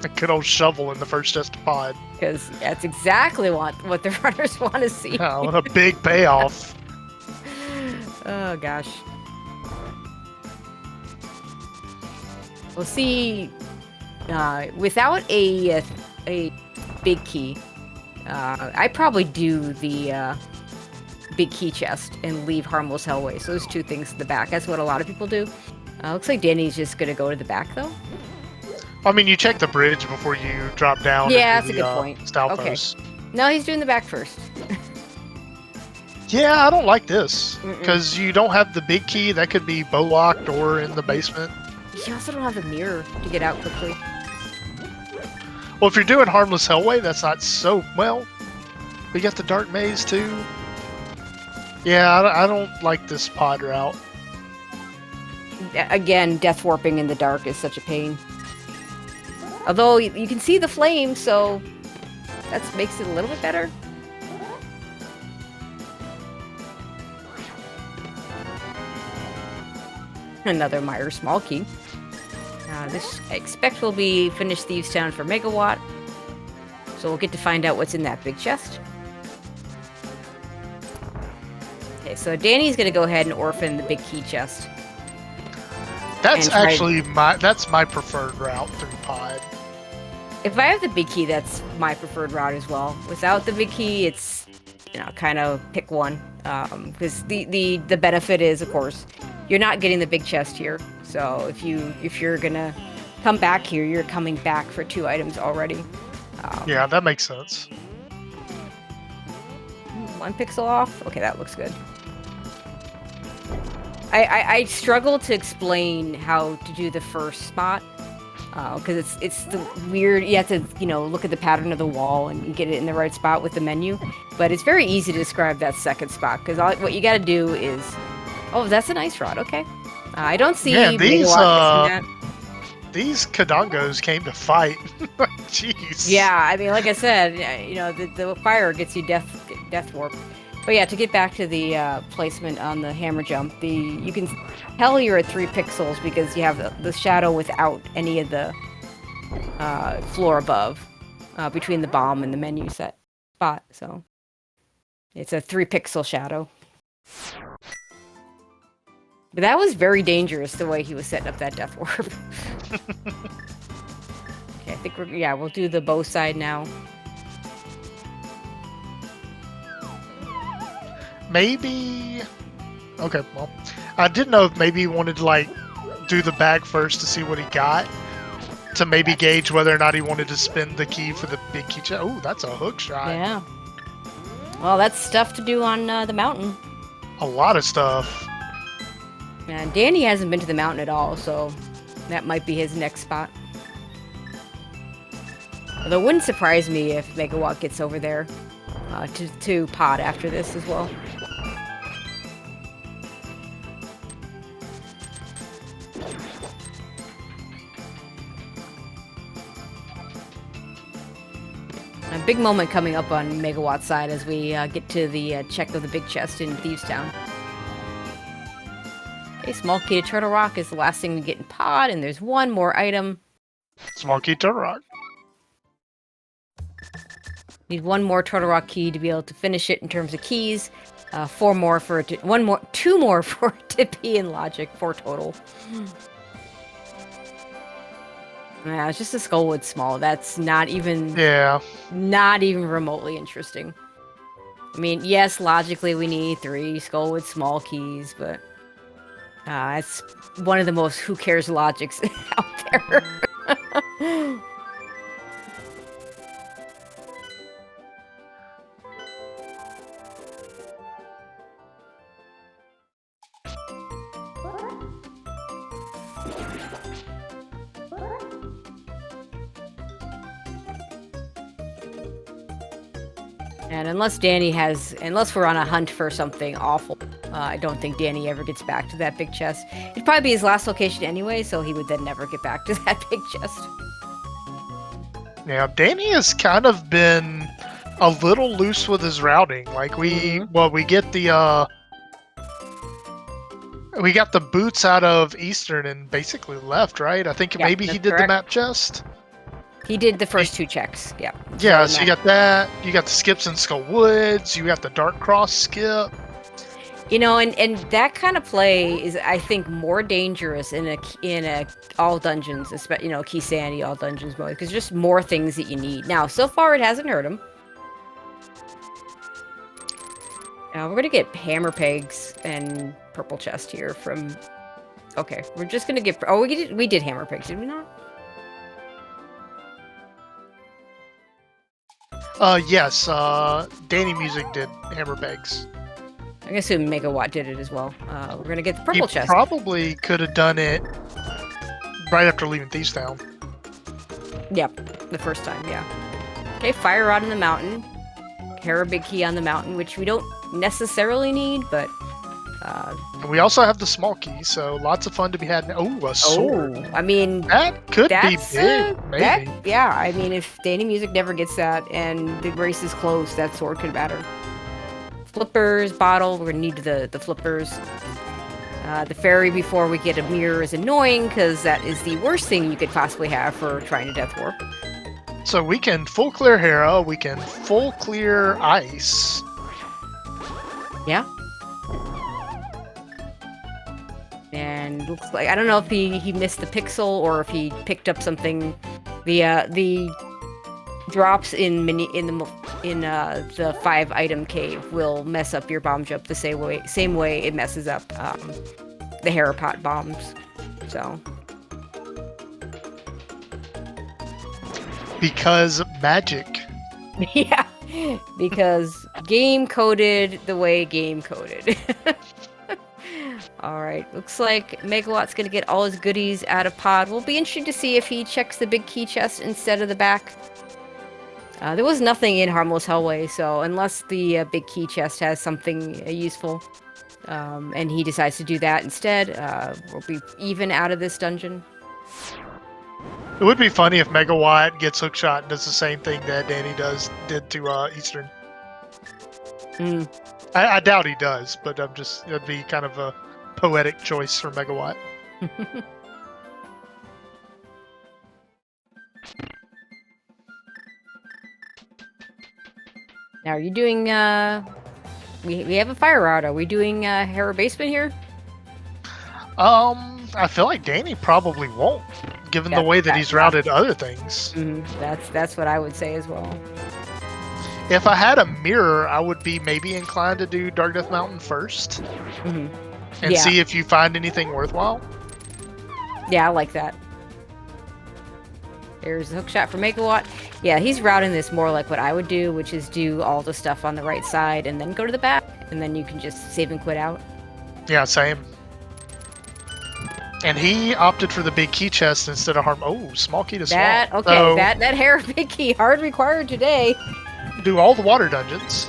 A good old shovel in the first chest pod. Because that's exactly what the runners want to see. Oh, what a big payoff. Oh, gosh. We'll see. Without a big key, I probably do the big key chest and leave Harmless Hellway. So those two things in the back. That's what a lot of people do. Looks like Danny's just going to go to the back, though. I mean, you check the bridge before you drop down. Yeah, that's a good point. Stalfos. Okay. No, he's doing the back first. Yeah, I don't like this. Because you don't have the big key. That could be bow locked or in the basement. You also don't have the mirror to get out quickly. Well, if you're doing Harmless Hellway, that's not so... Well, we got the Dark Maze, too. Yeah, I don't like this pod route. Again, Death Warping in the dark is such a pain. Although you can see the flame, so that makes it a little bit better. Another Meyer small key. This, I expect, will be finished Thieves Town for Megawatt. So we'll get to find out what's in that big chest. Okay, so Danny's going to go ahead and orphan the big key chest. That's actually my preferred route through pod. If I have the big key, that's my preferred route as well. Without the big key, it's, kind of pick one. Because the benefit is, of course, you're not getting the big chest here. So if you're gonna come back here, you're coming back for 2 items already. Yeah, that makes sense. 1 pixel off. Okay, that looks good. I struggle to explain how to do the first spot because it's the weird. You have to look at the pattern of the wall and get it in the right spot with the menu. But it's very easy to describe that second spot because what you got to do is, oh, that's a nice rod. Okay, I don't see Man, Megawatt missing that. these Kadongos came to fight. Jeez. Yeah, I mean, like I said, the fire gets you death warp. But yeah, to get back to the placement on the hammer jump, you can tell you're at 3 pixels because you have the shadow without any of the floor above between the bomb and the menu set spot. So it's a 3-pixel shadow. But that was very dangerous the way he was setting up that death warp. Okay, I think we'll do the bow side now. Maybe. Okay, well, I didn't know if maybe he wanted to like do the bag first to see what he got, to maybe gauge whether or not he wanted to spin the key for the big key chest. Oh, that's a hook shot. Yeah. Well, that's stuff to do on the mountain. A lot of stuff. And Danny hasn't been to the mountain at all, so that might be his next spot. Although it wouldn't surprise me if Megawatt gets over there to pod after this as well. A big moment coming up on Megawatt's side as we get to the check of the big chest in Thieves Town. Okay, small key to Turtle Rock is the last thing we get in pod, and there's one more item. Small key Turtle Rock. Need one more Turtle Rock key to be able to finish it in terms of keys. 2 more for it to be in logic. 4 total. Yeah, it's just a Skullwood small. That's not even remotely interesting. I mean, yes, logically we need 3 Skullwood small keys, but it's one of the most who cares logics out there. And unless we're on a hunt for something awful, I don't think Danny ever gets back to that big chest. It'd probably be his last location anyway, so he would then never get back to that big chest. Yeah, Danny has kind of been a little loose with his routing. Like we get the we got the boots out of Eastern and basically left, right? I think maybe he did correct. the map chest. He did the first 2 checks, yeah. Yeah, so you got that. You got the skips in Skull Woods. You got the Dark Cross skip. And that kind of play is, I think, more dangerous in a all dungeons, especially Key Sandy all dungeons mode, because just more things that you need. Now, so far it hasn't hurt him. We're gonna get hammer pegs and purple chest here from. Okay, we're just gonna get. Oh, we did hammer pegs, did we not? Yes, Danny Music did hammer pegs. I assume Megawatt did it as well. We're gonna get the purple chest. Probably could have done it right after leaving Thieves Town. Yep, the first time, yeah. Okay, fire rod in the mountain. Hera big key on the mountain, which we don't necessarily need, but... And we also have the small key, so lots of fun to be had. Oh, a sword. I mean... That could be big, maybe. Yeah, I mean, if Danny Music never gets that and the race is close, that sword could matter. Flippers, bottle, we're gonna need the flippers. The fairy before we get a mirror is annoying, because that is the worst thing you could possibly have for trying to death warp. So we can full clear Hera, we can full clear Ice. Yeah. And looks like, I don't know if he missed the pixel or if he picked up something. The drops in the 5-item cave will mess up your bomb jump the same way it messes up the Hera pot bombs. So. Because magic. Yeah, because game coded the way game coded. All right. right, looks like Megawatt's gonna get all his goodies out of pod. We'll be interested to see if he checks the big key chest instead of the back. There was nothing in Harmless Hellway, so unless the big key chest has something useful, and he decides to do that instead, we'll be even out of this dungeon. It would be funny if Megawatt gets hookshot and does the same thing that Danny did to Eastern. Mm. I doubt he does, but it'd be kind of a poetic choice for Megawatt. Now, are you doing, we have a fire rod. Are we doing, Hera Basement here? I feel like Danny probably won't, given the way that he's routed other things. That's what I would say as well. If I had a mirror, I would be maybe inclined to do Dark Death Mountain first. And see if you find anything worthwhile. Yeah, I like that. There's the hookshot for Megawatt. Yeah, he's routing this more like what I would do, which is do all the stuff on the right side and then go to the back, and then you can just save and quit out. Yeah, same. And he opted for the big key chest instead of small key to small. Okay, so, that Hera big key, hard required today. Do all the water dungeons.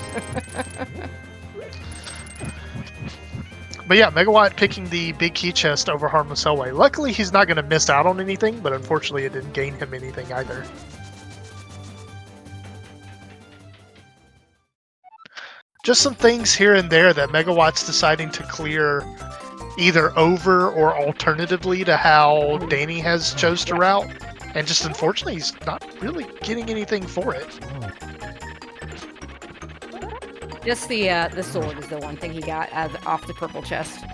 But yeah, Megawatt picking the big key chest over Harmless Hellway. Luckily, he's not going to miss out on anything, but unfortunately, it didn't gain him anything either. Just some things here and there that Megawatt's deciding to clear either over or alternatively to how Danny has chose to route. And just unfortunately, he's not really getting anything for it. Just the sword is the one thing he got off the purple chest.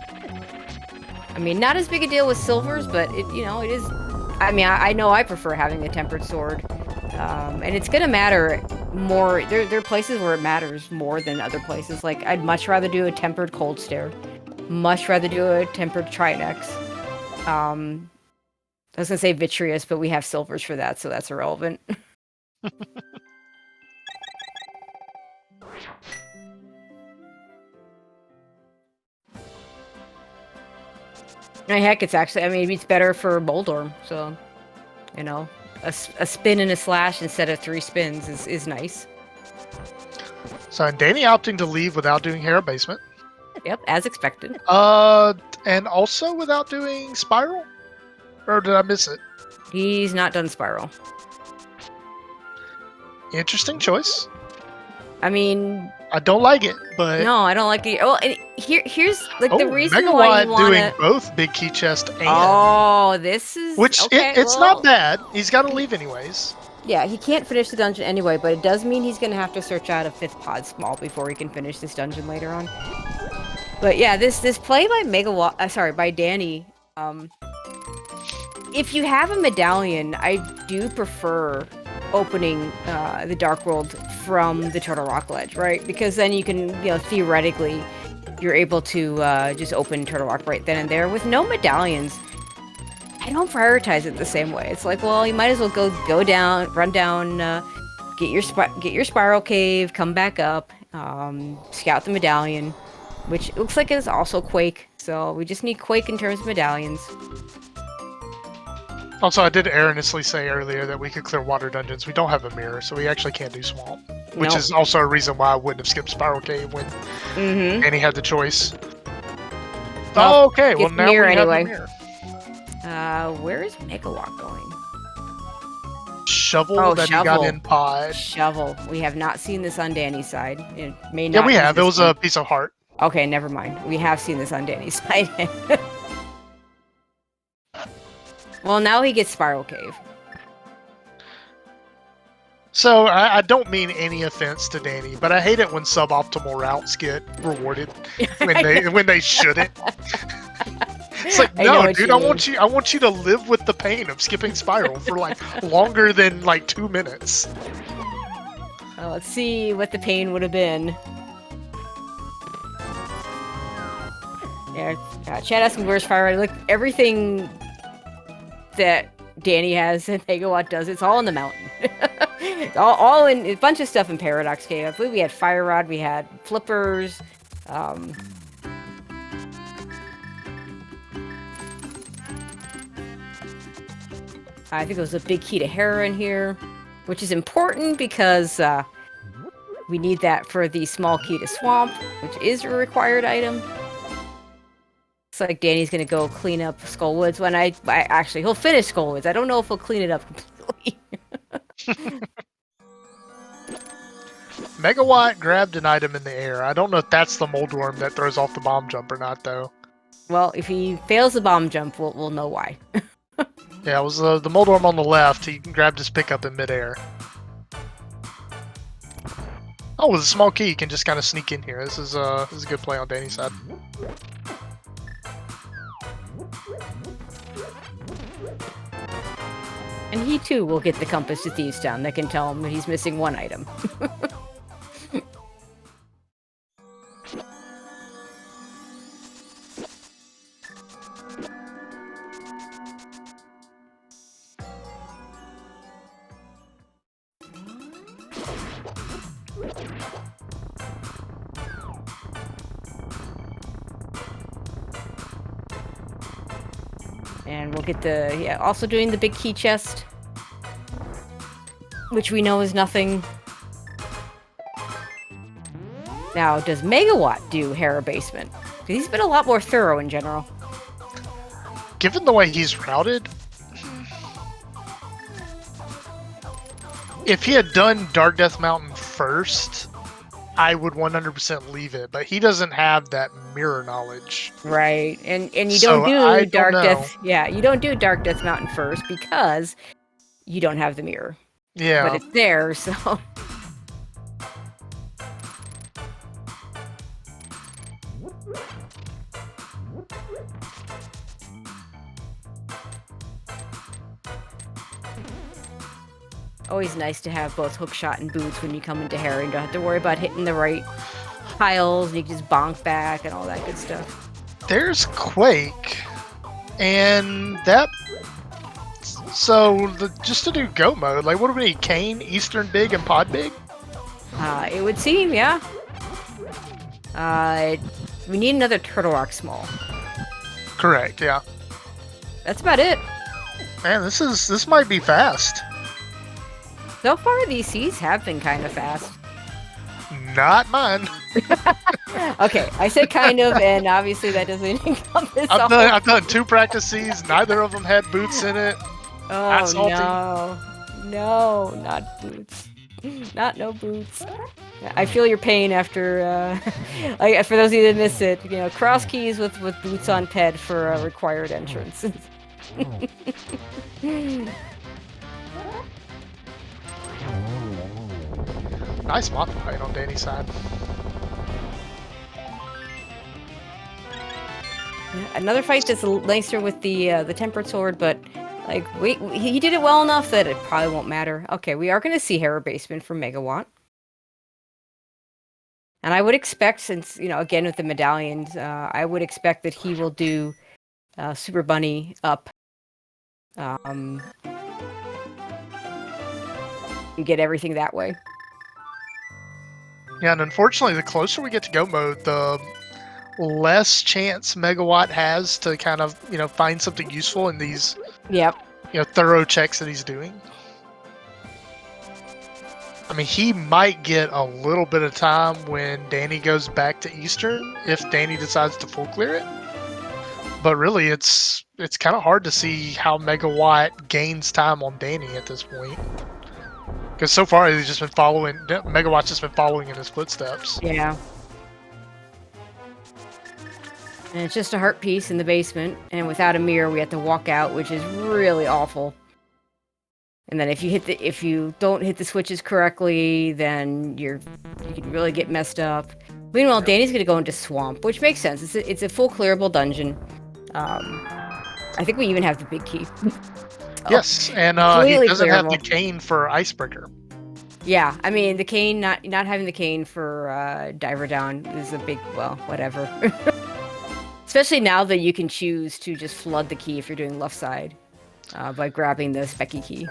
I mean, not as big a deal with silvers, but it is. I mean, I know I prefer having a tempered sword, and it's gonna matter more. There are places where it matters more than other places. Like I'd much rather do a tempered cold stare, much rather do a tempered Trinex. I was gonna say vitreous, but we have silvers for that, so that's irrelevant. Heck, it's actually, I mean, it's better for Boldorm, so, a spin and a slash instead of 3 spins is nice. So, Danny opting to leave without doing Hera Basement. Yep, as expected. And also without doing Spiral? Or did I miss it? He's not done Spiral. Interesting choice. I mean... I don't like it, but... No, I don't like it. Oh, and here's, like, the reason Megawatt why you want doing both big key chest and... Oh, this is... Which, okay, it's not bad. He's got to leave anyways. Yeah, he can't finish the dungeon anyway, but it does mean he's going to have to search out a 5th pod small before he can finish this dungeon later on. But yeah, this play by by Danny, if you have a medallion, I do prefer opening the Dark World from the Turtle Rock Ledge, right? Because then you can, theoretically, you're able to just open Turtle Rock right then and there. With no medallions, I don't prioritize it the same way. It's like, well, you might as well go down, run down, get your Spiral Cave, come back up, scout the medallion, which looks like it's also Quake. So we just need Quake in terms of medallions. Also, I did erroneously say earlier that we could clear water dungeons. We don't have a mirror, so we actually can't do Swamp. Which is also a reason why I wouldn't have skipped Spiral Cave when Danny had the choice. Well, okay, well now mirror we have anyway. the mirror. Where is Megawatt going? Shovel that he got in pod. Shovel. We have not seen this on Danny's side. It may not. Yeah, we have. It was a piece of heart. Okay, never mind. We have seen this on Danny's side. Well, now he gets Spiral Cave. So, I don't mean any offense to Danny, but I hate it when suboptimal routes get rewarded when they shouldn't. It's like, no, dude, I want you to live with the pain of skipping Spiral for like longer than like 2 minutes. Let's see what the pain would have been. Yeah, Chad asking where's Fire Rider. Look, everything that Danny has and Megawatt does, it's all in the mountain. all in a bunch of stuff in Paradox Cave. I believe we had Fire Rod, we had flippers. I think there's a big key to Hera in here, which is important because we need that for the small key to Swamp, which is a required item. It's like Danny's gonna go clean up Skullwoods when I actually he'll finish Skullwoods. I don't know if he'll clean it up completely. Megawatt grabbed an item in the air. I don't know if that's the Moldworm that throws off the bomb jump or not, though. Well, if he fails the bomb jump, we'll know why. Yeah, it was the Moldworm on the left. He grabbed his pickup in midair. Oh, with a small key, you can just kind of sneak in here. This is a good play on Danny's side. And he too will get the compass to Thieves Town that can tell him that he's missing one item. And we'll get the, also doing the big key chest, which we know is nothing. Now, does Megawatt do Hera Basement? Because he's been a lot more thorough in general. Given the way he's routed, if he had done Dark Death Mountain first, I would 100% leave it, but he doesn't have that mirror knowledge. Right, and you So don't do I Dark don't know. Death. Yeah, you don't do Dark Death Mountain first because you don't have the mirror. Yeah. But it's there, so. Always nice to have both hookshot and boots when you come into Hera. You don't have to worry about hitting the right piles, and you can just bonk back and all that good stuff. There's Quake, and that. So just to do go mode, like what do we need? Kane, Eastern Big, and Pod Big? It would seem, yeah. We need another Turtle Rock Small. Correct. Yeah. That's about it. Man, this might be fast. So far, these seas have been kind of fast. Not mine. Okay, I said kind of, and obviously that doesn't encompass all. I've done 2 practice seas. Neither of them had boots in it. Oh salty. no, not boots, no boots. I feel your pain after. For those of you that miss it, cross keys with boots on ped for a required entrance. Nice moth fight on Danny's side. Another fight that's nicer with the tempered sword, but he did it well enough that it probably won't matter. Okay, we are going to see Hera Basement from Megawatt. And I would expect, since, again with the medallions, I would expect that he will do Super Bunny up. And get everything that way. Yeah, and unfortunately, the closer we get to go mode, the less chance Megawatt has to kind of, find something useful in these, thorough checks that he's doing. I mean, he might get a little bit of time when Danny goes back to Eastern if Danny decides to full clear it. But really, it's kind of hard to see how Megawatt gains time on Danny at this point. Because so far, he's just been Megawatt's just been following in his footsteps. Yeah. And it's just a heart piece in the basement, and without a mirror, we have to walk out, which is really awful. And then if you don't hit the switches correctly, then you can really get messed up. Meanwhile, Danny's gonna go into Swamp, which makes sense. It's a full clearable dungeon. I think we even have the big key. Yes, and he doesn't have the cane for Icebreaker. Yeah, I mean the cane, not having the cane for Diver Down is a big, well, whatever. Especially now that you can choose to just flood the key if you're doing left side by grabbing the Specky key.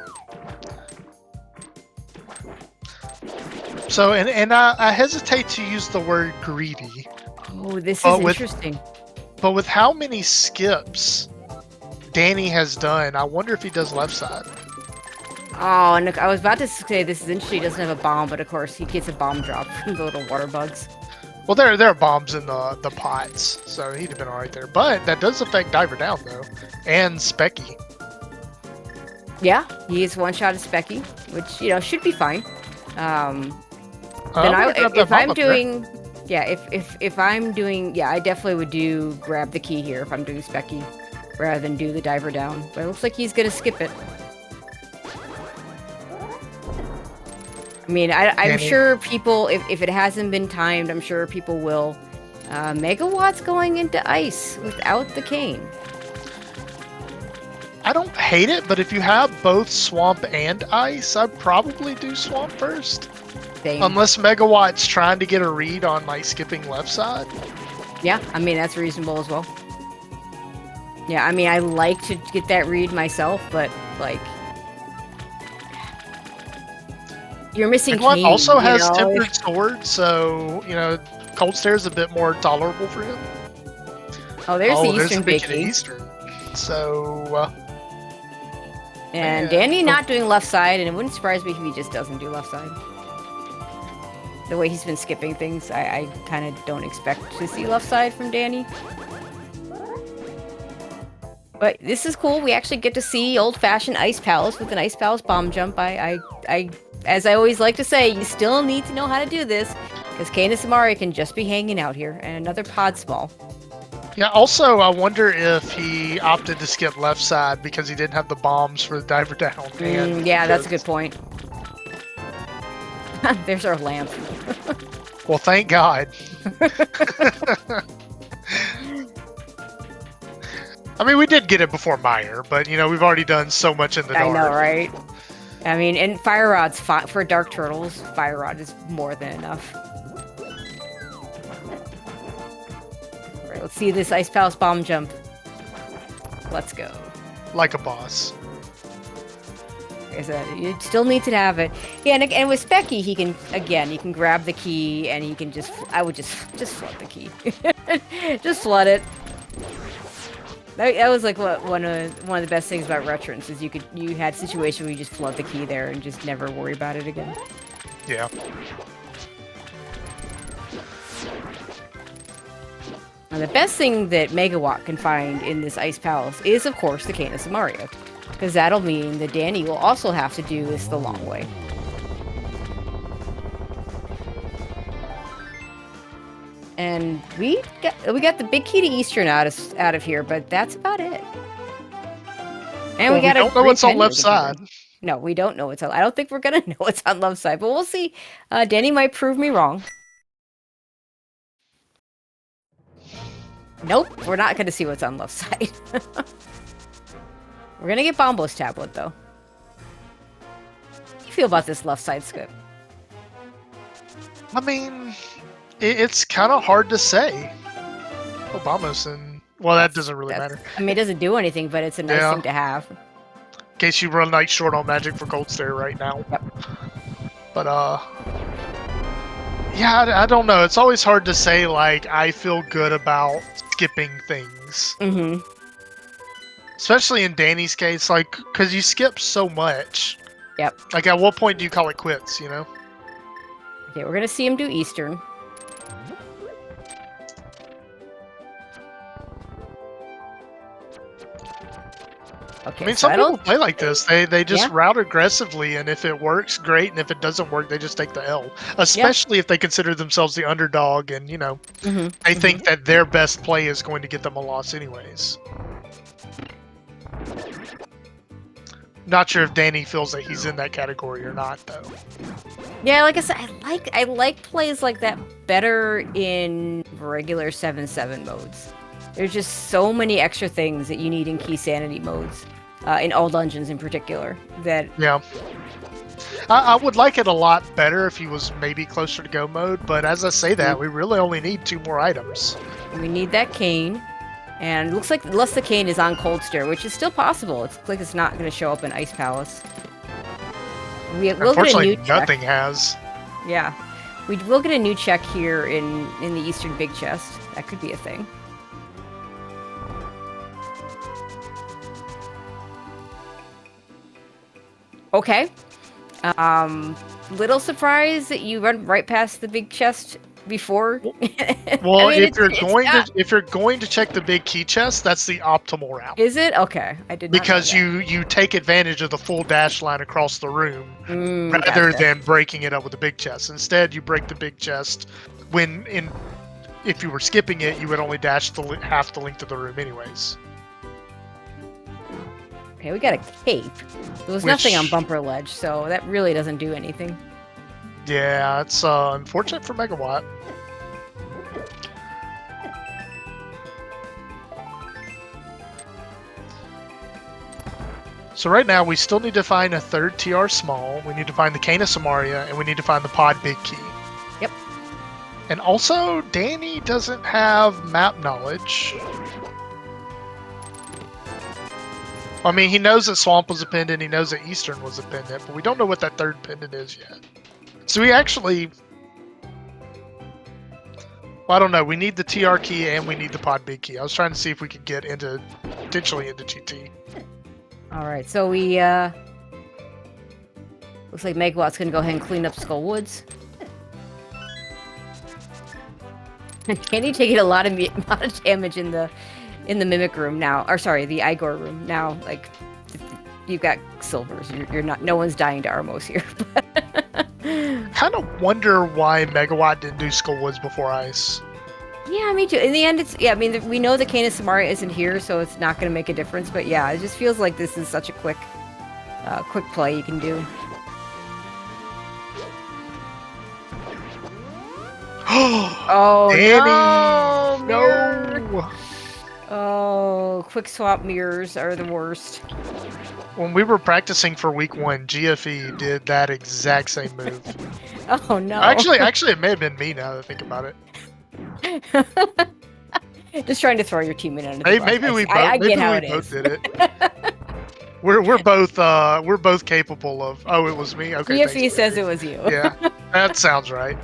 So, and I hesitate to use the word greedy. Oh, this is interesting. But with how many skips Danny has done. I wonder if he does left side. Oh, and I was about to say this is interesting. He doesn't have a bomb, but of course he gets a bomb drop from the little water bugs. Well, there are bombs in the pots, so he'd have been alright there. But that does affect Diver Down though, and Specky. Yeah, he is one shot at Specky, which should be fine. Then if I'm doing, yeah, if I'm doing, yeah, I definitely would do grab the key here if I'm doing Specky, rather than do the Diver Down. But it looks like he's gonna skip it. I mean, I'm sure people, if it hasn't been timed, I'm sure people will. Megawatts going into ice without the cane. I don't hate it, but if you have both swamp and ice, I'd probably do swamp first. Same. Unless Megawatt's trying to get a read on like skipping left side. Yeah, I mean, that's reasonable as well. Yeah, I mean, I like to get that read myself, but like, you're missing cane. Also has tempered sword, so cold stare is a bit more tolerable for him. Oh, there's the Eastern baking. Eastern. So. And Danny not doing left side, and it wouldn't surprise me if he just doesn't do left side. The way he's been skipping things, I kind of don't expect to see left side from Danny. But this is cool. We actually get to see old-fashioned Ice Palace with an Ice Palace bomb jump. As I always like to say, you still need to know how to do this, because Kane and Samari can just be hanging out here, and another pod small. Yeah, also, I wonder if he opted to skip left side because he didn't have the bombs for the Diver Down. Yeah, that's a good point. There's our lamp. Well, thank God. I mean, we did get it before Meyer, but, we've already done so much in the dark. I know, right? I mean, and Fire Rod's for Dark Turtles, Fire Rod is more than enough. Right, let's see this Ice Palace bomb jump. Let's go. Like a boss. Like I said, you still need to have it. Yeah, and with Specky, he can grab the key, and he can I would just flood the key. Just flood it. That was like one of the best things about Retrons is you had a situation where you just flood the key there and just never worry about it again. Yeah. Now, the best thing that Megawatt can find in this Ice Palace is, of course, the Canis of Mario, because that'll mean that Danny will also have to do this the long way. And we got the big key to Eastern out of here, but that's about it. And we don't know what's on left side. No, we don't know what's on. I don't think we're gonna know what's on left side, but we'll see. Danny might prove me wrong. Nope, we're not gonna see what's on left side. We're gonna get Bombo's tablet though. How do you feel about this left side skip? I mean, it's kind of hard to say. Obama's in. Well, that doesn't really matter. I mean, it doesn't do anything, but it's a nice thing to have. In case you run night short on magic for Cold Stare right now. Yep. But, yeah, I don't know. It's always hard to say, like, I feel good about skipping things. Mm-hmm. Especially in Danny's case, like, because you skip so much. Yep. Like, at what point do you call it quits, you know? Okay, we're gonna see him do Eastern. Okay, I mean, some people play like this. They just route aggressively, and if it works, great, and if it doesn't work, they just take the L. Especially if they consider themselves the underdog, and, you know, they think that their best play is going to get them a loss anyways. Not sure if Danny feels that he's in that category or not, though. Yeah, like I said, I like plays like that better in regular 7-7 modes. There's just so many extra things that you need in key sanity modes, in all dungeons in particular. That I would like it a lot better if he was maybe closer to go mode, but as I say that, we really only need 2 more items. We need that cane, and it looks like unless the cane is on Cold Stare, which is still possible. It looks like it's not going to show up in Ice Palace. We'll get a new nothing has. Yeah, we'll get a new check here in the Eastern Big Chest. That could be a thing. Okay. Little surprised that you run right past the big chest before. Well, I mean, if you're going to check the big key chest, that's the optimal route. Is it? Okay, I did not know Because that. you take advantage of the full dash line across the room rather Gotcha. than breaking it up with the big chest. Instead, you break the big chest if you were skipping it, you would only dash half the length of the room anyways. Okay, we got a cape. There was nothing on Bumper Ledge, so that really doesn't do anything. Yeah, it's unfortunate for Megawatt. So right now, we still need to find a third TR small. We need to find the Cane of Samaria, and we need to find the Pod Big Key. Yep. And also, Danny doesn't have map knowledge. I mean, he knows that Swamp was a pendant, he knows that Eastern was a pendant, but we don't know what that third pendant is yet. So we actually... Well, I don't know. We need the TR key and we need the Pod Big Key. I was trying to see if we could get potentially into GT. Alright, so we, looks like Megawatt's gonna go ahead and clean up Skull Woods. Candy taking a lot of damage in the Mimic room now, or sorry, the Igor room now. Like, you've got silvers. You're not. No one's dying to Armos here. Kind of wonder why Megawatt didn't do Skull Woods before Ice. Yeah, me too. In the end, it's I mean, we know the Cane of Samaria isn't here, so it's not going to make a difference. But yeah, it just feels like this is such a quick play you can do. Oh, Danny! No! Oh, quick swap mirrors are the worst. When we were practicing for week 1, GFE did that exact same move. Oh no! Actually, it may have been me now that I think about it. Just trying to throw your teammate under the bus. Maybe we both. I Maybe get how we it both is. did it. We're both capable of. Oh, it was me. Okay. GFE says it was you. Yeah, that sounds right.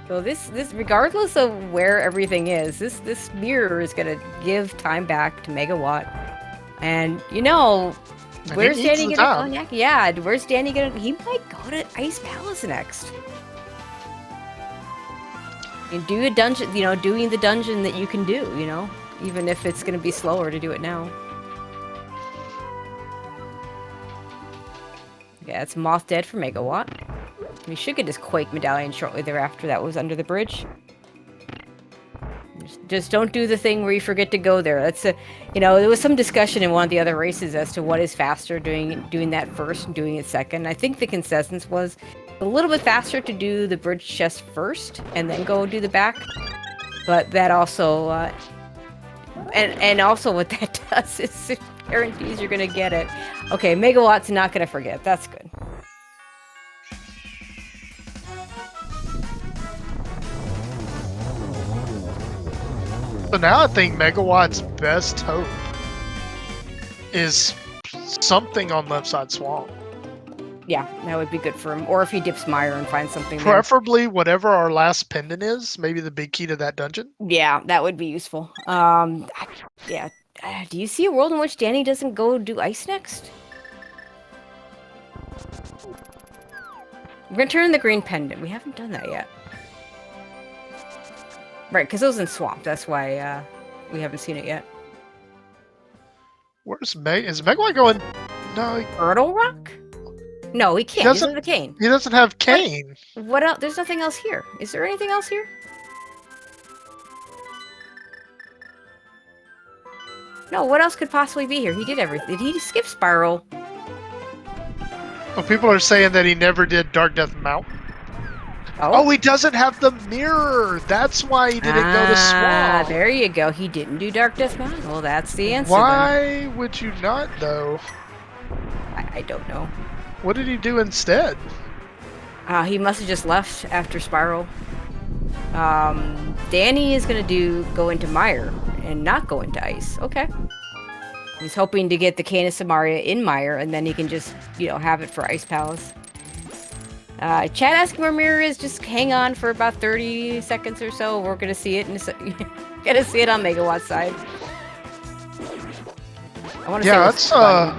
So this regardless of where everything is, this mirror is gonna give time back to Megawatt. And you know, where's Danny gonna go next? Yeah, where's Danny gonna? He might go to Ice Palace next. And do a dungeon, you know, doing the dungeon that you can do, you know, even if it's gonna be slower to do it now. Yeah, it's Moth Dead for Megawatt. We should get his Quake medallion shortly thereafter. That was under the bridge. Just don't do the thing where you forget to go there. That's you know, there was some discussion in one of the other races as to what is faster, doing that first and doing it second. I think the consensus was a little bit faster to do the bridge chest first and then go do the back. But that also, and also what that does is it guarantees you're gonna get it. Okay, Megawatt's not gonna forget. That's good. So now I think Megawatt's best hope is something on left side swamp. Yeah, that would be good for him. Or if he dips Mire and finds something Preferably whatever our last pendant is, maybe the big key to that dungeon. Yeah, that would be useful. Yeah. Do you see a world in which Danny doesn't go do ice next? We're gonna turn in the green pendant. We haven't done that yet. Right, because it was in Swamp. That's why we haven't seen it yet. Where's Is Megawatt going? No. Turtle Rock? No, he can't. He doesn't have the cane. He doesn't have cane. What else? There's nothing else here. Is there anything else here? No, what else could possibly be here? He did everything. Did he skip Spiral? Well, people are saying that he never did Dark Death Mountain. Oh, he doesn't have the mirror. That's why he didn't go to Swamp. There you go. He didn't do Dark Death Mountain. Well, that's the answer. Why would you not, though? I don't know. What did he do instead? He must have just left after Spiral. Danny is gonna go into Mire and not go into Ice. Okay. He's hoping to get the Cane of Samaria in Mire, and then he can just, you know, have it for Ice Palace. Chat asking where Mirror is. Just hang on for about 30 seconds or so. We're gonna see it, and gonna see it on Megawatt's side. I want to say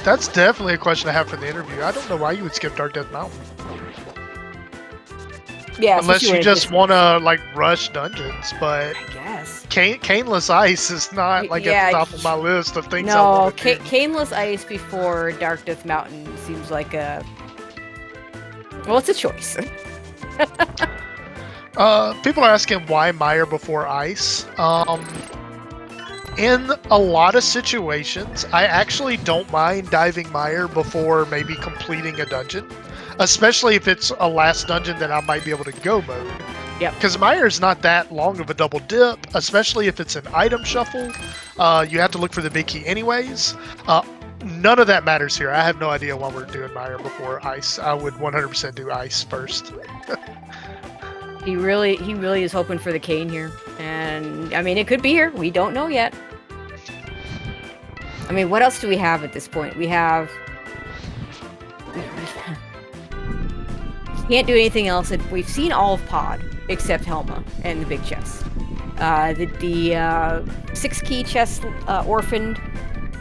that's definitely a question I have for the interview. I don't know why you would skip Dark Death Mountain. Yeah, unless you just want to like rush dungeons, but I guess Caneless Ice is not like at the top of my list of things I want to do. Caneless Ice before Dark Death Mountain seems like a it's a choice. People are asking why Mire before Ice. In a lot of situations, I actually don't mind diving Mire before maybe completing a dungeon. Especially if it's a last dungeon that I might be able to go mode. Yep. Because Mire's not that long of a double dip, especially if it's an item shuffle. You have to look for the big key anyways. None of that matters here. I have no idea why we're doing Mire before Ice. I would 100% do Ice first. He really is hoping for the cane here. And, I mean, it could be here. We don't know yet. I mean, what else do we have at this point? We have... Can't do anything else. We've seen all of Pod except Helma and the big chest. The 6-key chest orphaned.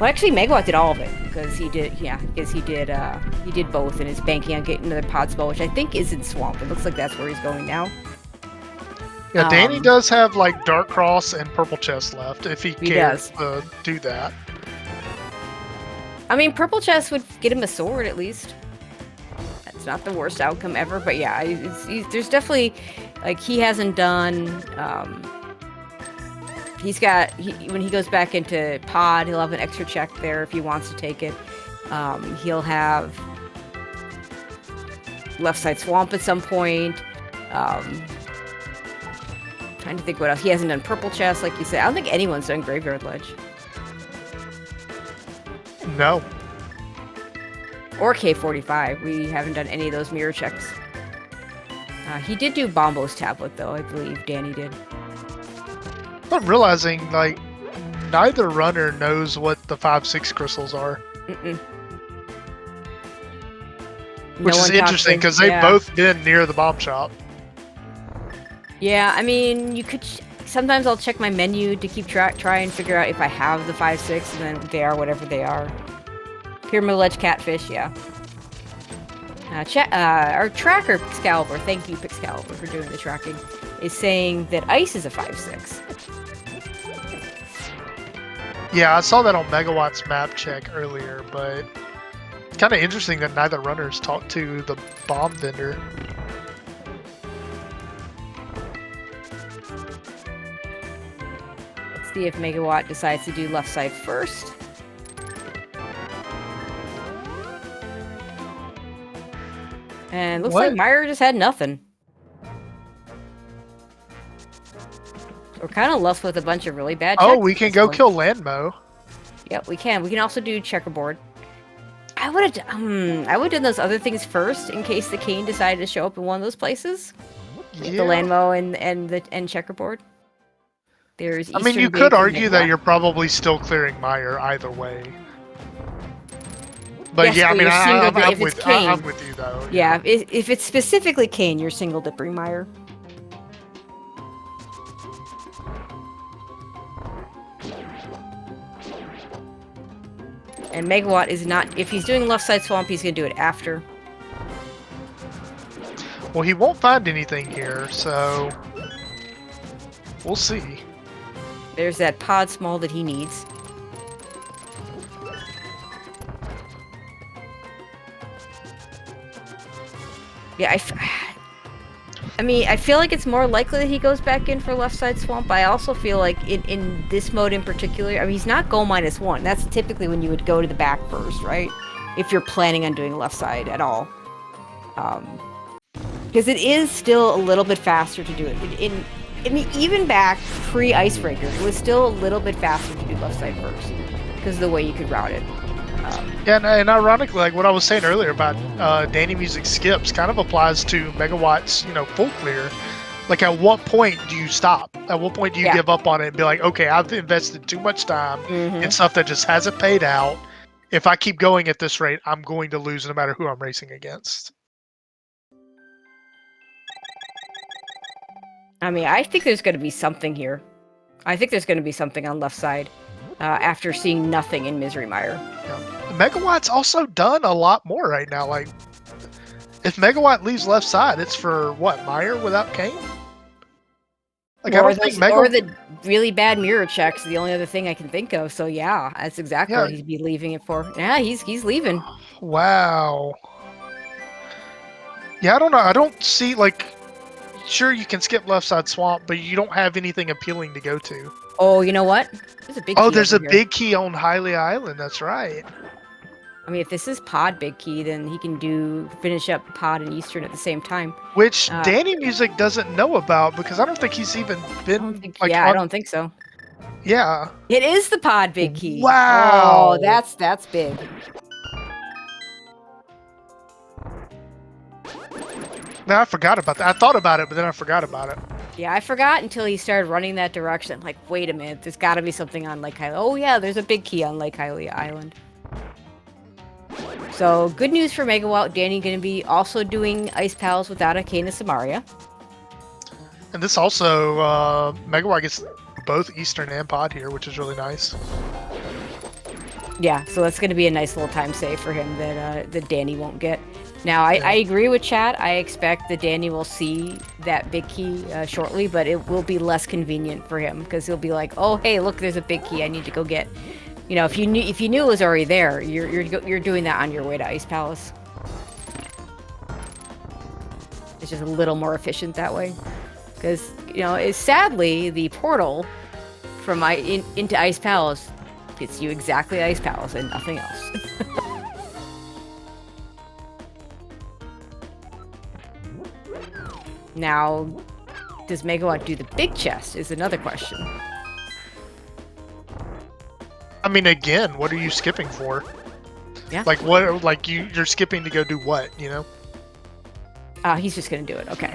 Well, actually, Megawatt did all of it because he did. Yeah, because he did both and is banking on getting another Pod spell, which I think is in Swamp. It looks like that's where he's going now. Yeah, Danny does have like Dark Cross and Purple Chest left if he cares to do that. I mean, Purple Chest would get him a sword at least. Not the worst outcome ever, but yeah, there's definitely like he hasn't done. When he goes back into Pod, he'll have an extra check there if he wants to take it. He'll have left side swamp at some point. Trying to think what else. He hasn't done purple chest, like you said. I don't think anyone's done graveyard ledge. No. Or K45. We haven't done any of those mirror checks. He did do Bombo's tablet, though, I believe Danny did. I'm realizing, like, neither runner knows what the 5-6 crystals are. Which is interesting, because they've both been near the bomb shop. Yeah, I mean, you could... Sometimes I'll check my menu to keep try and figure out if I have the 5-6, and then they are whatever they are. Pyramid Ledge Catfish, yeah. Our tracker, Pixcalibur, thank you, Pixcalibur, for doing the tracking, is saying that Ice is a 5-6. Yeah, I saw that on Megawatt's map check earlier, but it's kind of interesting that neither runners talked to the bomb vendor. Let's see if Megawatt decides to do left side first. And looks like Meyer just had nothing. We're kind of left with a bunch of really bad checks. Oh, we can go kill Landmo. Yep, we can. We can also do checkerboard. I would have done those other things first in case the cane decided to show up in one of those places. Yeah. The Landmo and checkerboard. There's Eastern you could argue that you're probably still clearing Meyer either way. But yes, yeah, I mean, I'm with you though. Yeah, if it's specifically cane, you're single dipping Meyer. And Megawatt is not... If he's doing left side swamp, he's going to do it after. Well, he won't find anything here, so... We'll see. There's that pod small that he needs. Yeah, I mean, I feel like it's more likely that he goes back in for left side swamp, but I also feel like in this mode in particular, I mean, he's not goal -1. That's typically when you would go to the back first, right? If you're planning on doing left side at all. Because it is still a little bit faster to do it. I mean, even back pre-Icebreaker, it was still a little bit faster to do left side first. Because of the way you could route it. Yeah, and ironically, like what I was saying earlier about Danny Music skips kind of applies to Megawatt's, full clear. Like, at what point do you stop? At what point do you give up on it and be like, okay, I've invested too much time in stuff that just hasn't paid out. If I keep going at this rate, I'm going to lose no matter who I'm racing against. I mean, I think there's going to be something here. I think there's going to be something on left side after seeing nothing in Misery Mire. Megawatt's also done a lot more right now. Like, if Megawatt leaves left side, it's for what, Mire without Kane? Like, I don't think or the really bad mirror checks. The only other thing I can think of. So yeah, that's exactly what he'd be leaving it for. Yeah, he's leaving. Wow. Yeah, I don't know. I don't see, like, sure you can skip left side swamp, but you don't have anything appealing to go to. Oh, you know what? There's a big. Oh, there's a big key on Hylia Island. That's right. I mean, if this is Pod Big Key, then he can finish up Pod and Eastern at the same time. Which Danny Music doesn't know about because I don't think he's even been. I don't think so. Yeah. It is the Pod Big Key. Wow. Oh, that's big. No, I forgot about that. I thought about it, but then I forgot about it. Yeah, I forgot until he started running that direction. Like, wait a minute, there's got to be something on Lake Hylia. Oh yeah, there's a big key on Lake Hylia Island. So, good news for Megawatt. Danny going to be also doing Ice Pals without a Kane of Samaria. And this also, Megawatt gets both Eastern and Pod here, which is really nice. Yeah, so that's going to be a nice little time save for him that Danny won't get. Now, I agree with Chad. I expect that Danny will see that big key shortly, but it will be less convenient for him because he'll be like, "Oh, hey, look, there's a big key I need to go get." You know, if you knew it was already there, you're doing that on your way to Ice Palace. It's just a little more efficient that way, because sadly the portal from into Ice Palace gets you exactly Ice Palace and nothing else. Now, does Megawatt do the big chest is another question. I mean, again, what are you skipping for? Yeah. Like, what? Like, you're skipping to go do what, you know? He's just going to do it. Okay.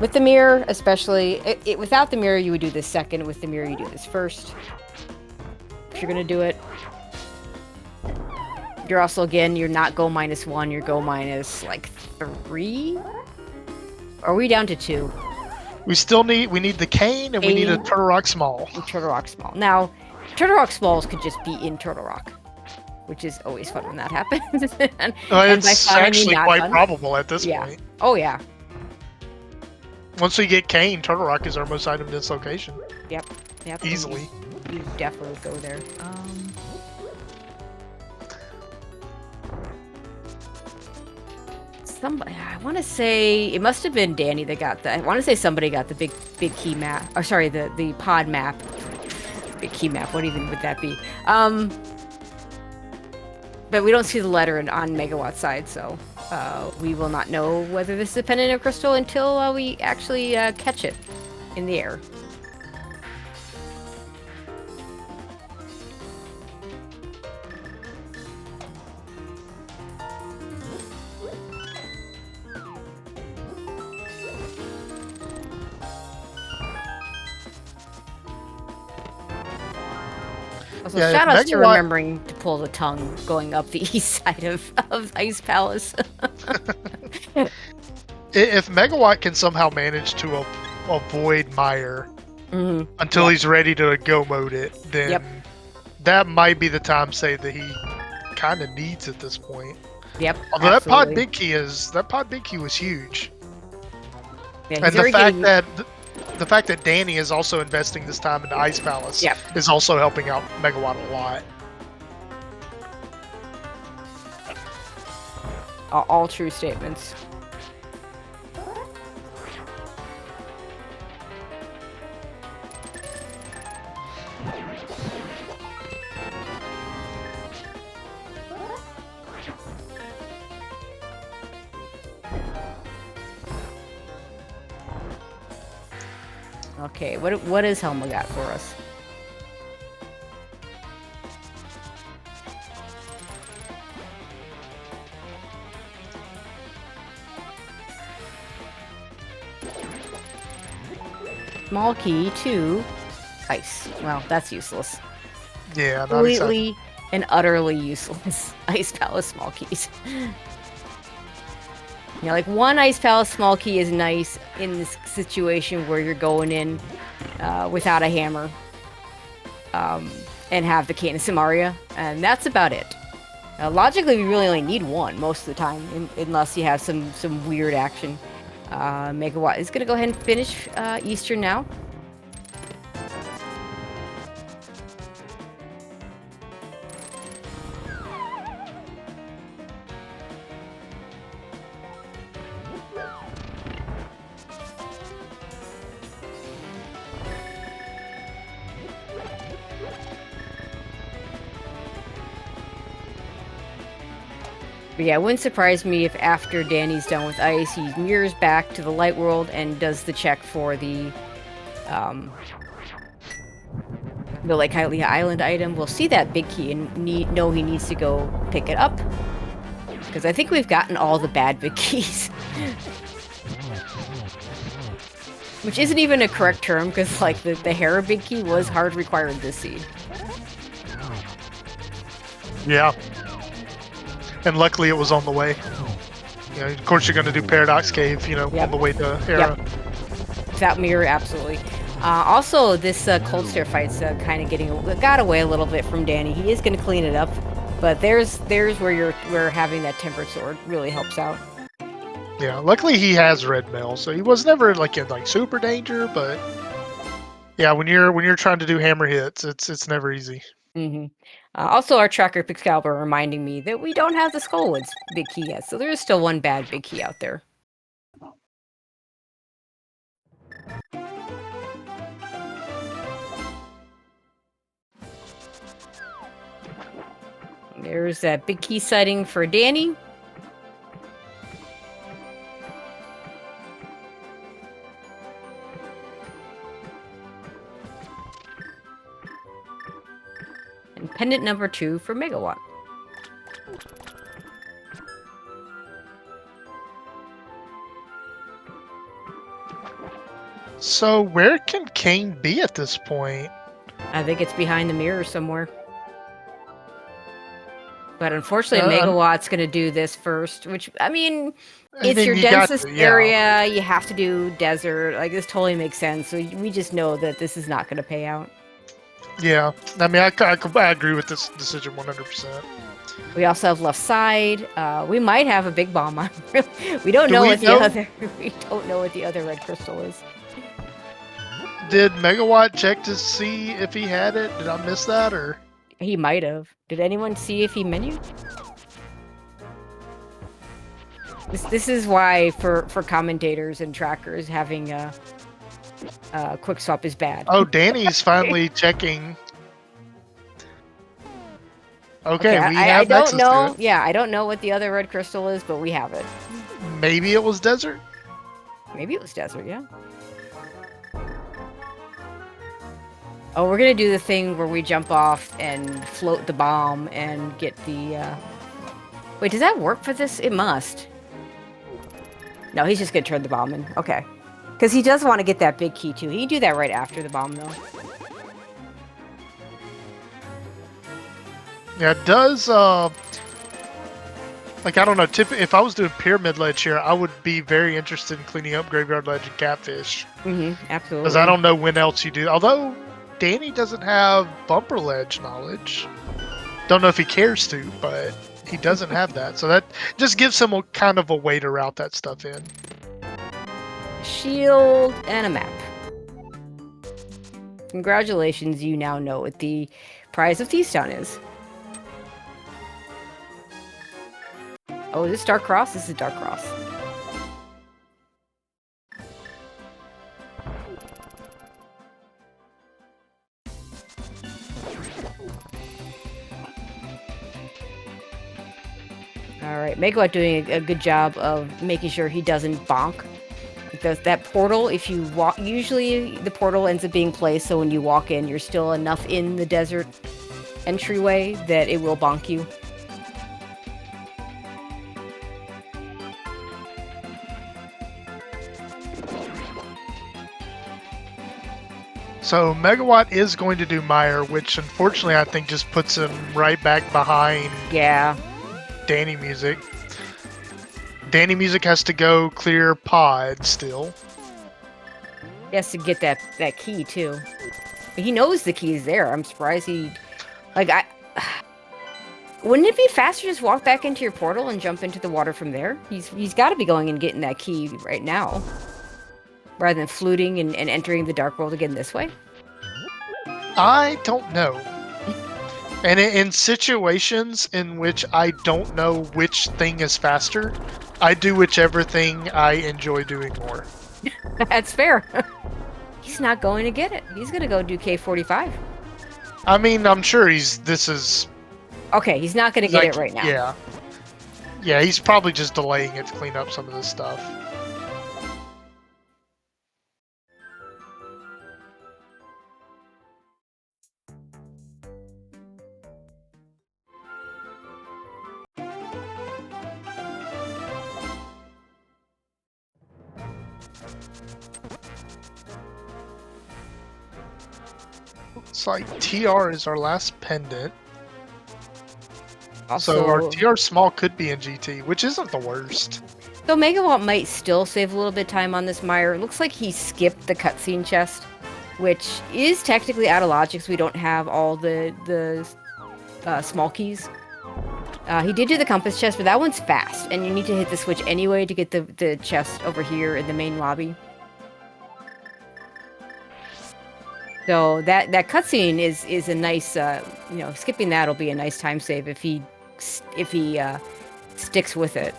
With the mirror, especially, without the mirror, you would do this second. With the mirror, you do this first. If you're going to do it. You're also, again, you're not go -1, you're go minus, like, 3? Are we down to 2? We need the Cane, and we need a Turtle Rock Small. Turtle Rock Small. Now, Turtle Rock Smalls could just be in Turtle Rock, which is always fun when that happens. It's actually quite probable at this point. Oh, yeah. Once we get Cane, Turtle Rock is our most item-dense location. Yep. Easily. You definitely go there. I want to say it must have been Danny that got that. I want to say somebody got the big key map. Or sorry, the pod map. Big key map. What even would that be? But we don't see the letter on Megawatt's side, so we will not know whether this is a pendant or crystal until we actually catch it in the air. Also, shout out to remembering to pull the tongue going up the east side of Ice Palace. If Megawatt can somehow manage to avoid Mire until he's ready to go mode it, then that might be the time save that he kind of needs at this point. Yep. Although that pod big key was huge. Yeah, and the fact that Danny is also investing this time into Ice Palace is also helping out Megawatt a lot. All true statements. Okay, what has Helma got for us? Small key to ice. Well, that's useless. Yeah, completely and utterly useless. Ice Palace small keys. You know, like one Ice Palace small key is nice in this situation where you're going in without a hammer and have the Cane of Samaria, and that's about it. Logically, we really only need one most of the time, unless you have some weird action. Megawatt is going to go ahead and finish Eastern now. But yeah, it wouldn't surprise me if after Danny's done with ice, he mirrors back to the light world and does the check for the Lake Hylia Island item. We'll see that big key and know he needs to go pick it up. Because I think we've gotten all the bad big keys. Which isn't even a correct term, because like the Hera big key was hard required this seed. Yeah. And luckily it was on the way. You know, of course you're going to do Paradox Cave, you know, on the way to Hera. Yep. That mirror, absolutely. Also, this Cold Stare fight's kind of got away a little bit from Danny. He is going to clean it up, but there's where having that Tempered Sword really helps out. Yeah, luckily he has red mail, so he was never like in like super danger. But yeah, when you're trying to do hammer hits, it's never easy. Mm-hmm. Also, our tracker Excalibur reminding me that we don't have the Skullwoods big key yet, so there is still one bad big key out there. There's that big key sighting for Danny. And pendant number 2 for Megawatt. So where can Kane be at this point? I think it's behind the mirror somewhere. But unfortunately, Megawatt's going to do this first, which, I mean, it's your densest area. You have to do desert. Like, this totally makes sense. So we just know that this is not going to pay out. Yeah. I mean, I agree with this decision 100%. We also have left side. We might have a big bomb on. We don't know what the other. We don't know what the other red crystal is. Did Megawatt check to see if he had it? Did I miss that, or? He might have. Did anyone see if he menued? This is why for commentators and trackers having a quick swap is bad. Oh, Danny's finally checking. Okay, we have I don't access know. to it. Yeah, I don't know what the other red crystal is, but we have it. Maybe it was desert. Maybe it was desert. Yeah. Oh, we're gonna do the thing where we jump off and float the bomb and get the. Wait, does that work for this? It must. No, he's just gonna turn the bomb in. Okay, because he does want to get that big key too. He can do that right after the bomb, though. Yeah, it does. Like, I don't know. If I was doing Pyramid Ledge here, I would be very interested in cleaning up Graveyard Ledge and Catfish. Mm-hmm. Absolutely. Because I don't know when else you do. Although Danny doesn't have Bumper Ledge knowledge. Don't know if he cares to, but he doesn't have that. So that just gives him kind of a way to route that stuff in. Shield and a map. Congratulations, you now know what the prize of Thieves Town is. Oh, is this Dark Cross? This is Dark Cross. Alright, Megawatt doing a good job of making sure he doesn't bonk. Because that portal, if you walk, usually the portal ends up being placed so when you walk in, you're still enough in the desert entryway that it will bonk you. So Megawatt is going to do Meyer, which unfortunately I think just puts him right back behind Yeah. Danny music. Danny Music has to go clear pod still. He has to get that key too. He knows the key is there. I'm surprised he, like, wouldn't it be faster to just walk back into your portal and jump into the water from there? He's got to be going and getting that key right now, rather than fluting and entering the dark world again this way. I don't know. And in situations in which I don't know which thing is faster, I do whichever thing I enjoy doing more. That's fair. He's not going to get it. He's going to go do K45. I mean, I'm sure this is... Okay, he's not going to get it right now. Yeah. Yeah, he's probably just delaying it to clean up some of this stuff. Looks like TR is our last pendant. Also, so our TR small could be in GT, which isn't the worst. So Megawatt might still save a little bit of time on this mire. It looks like he skipped the cutscene chest, which is technically out of logic, so we don't have all the small keys. He did do the compass chest, but that one's fast, and you need to hit the switch anyway to get the chest over here in the main lobby. So that cutscene is a nice, skipping that will be a nice time save if he sticks with it.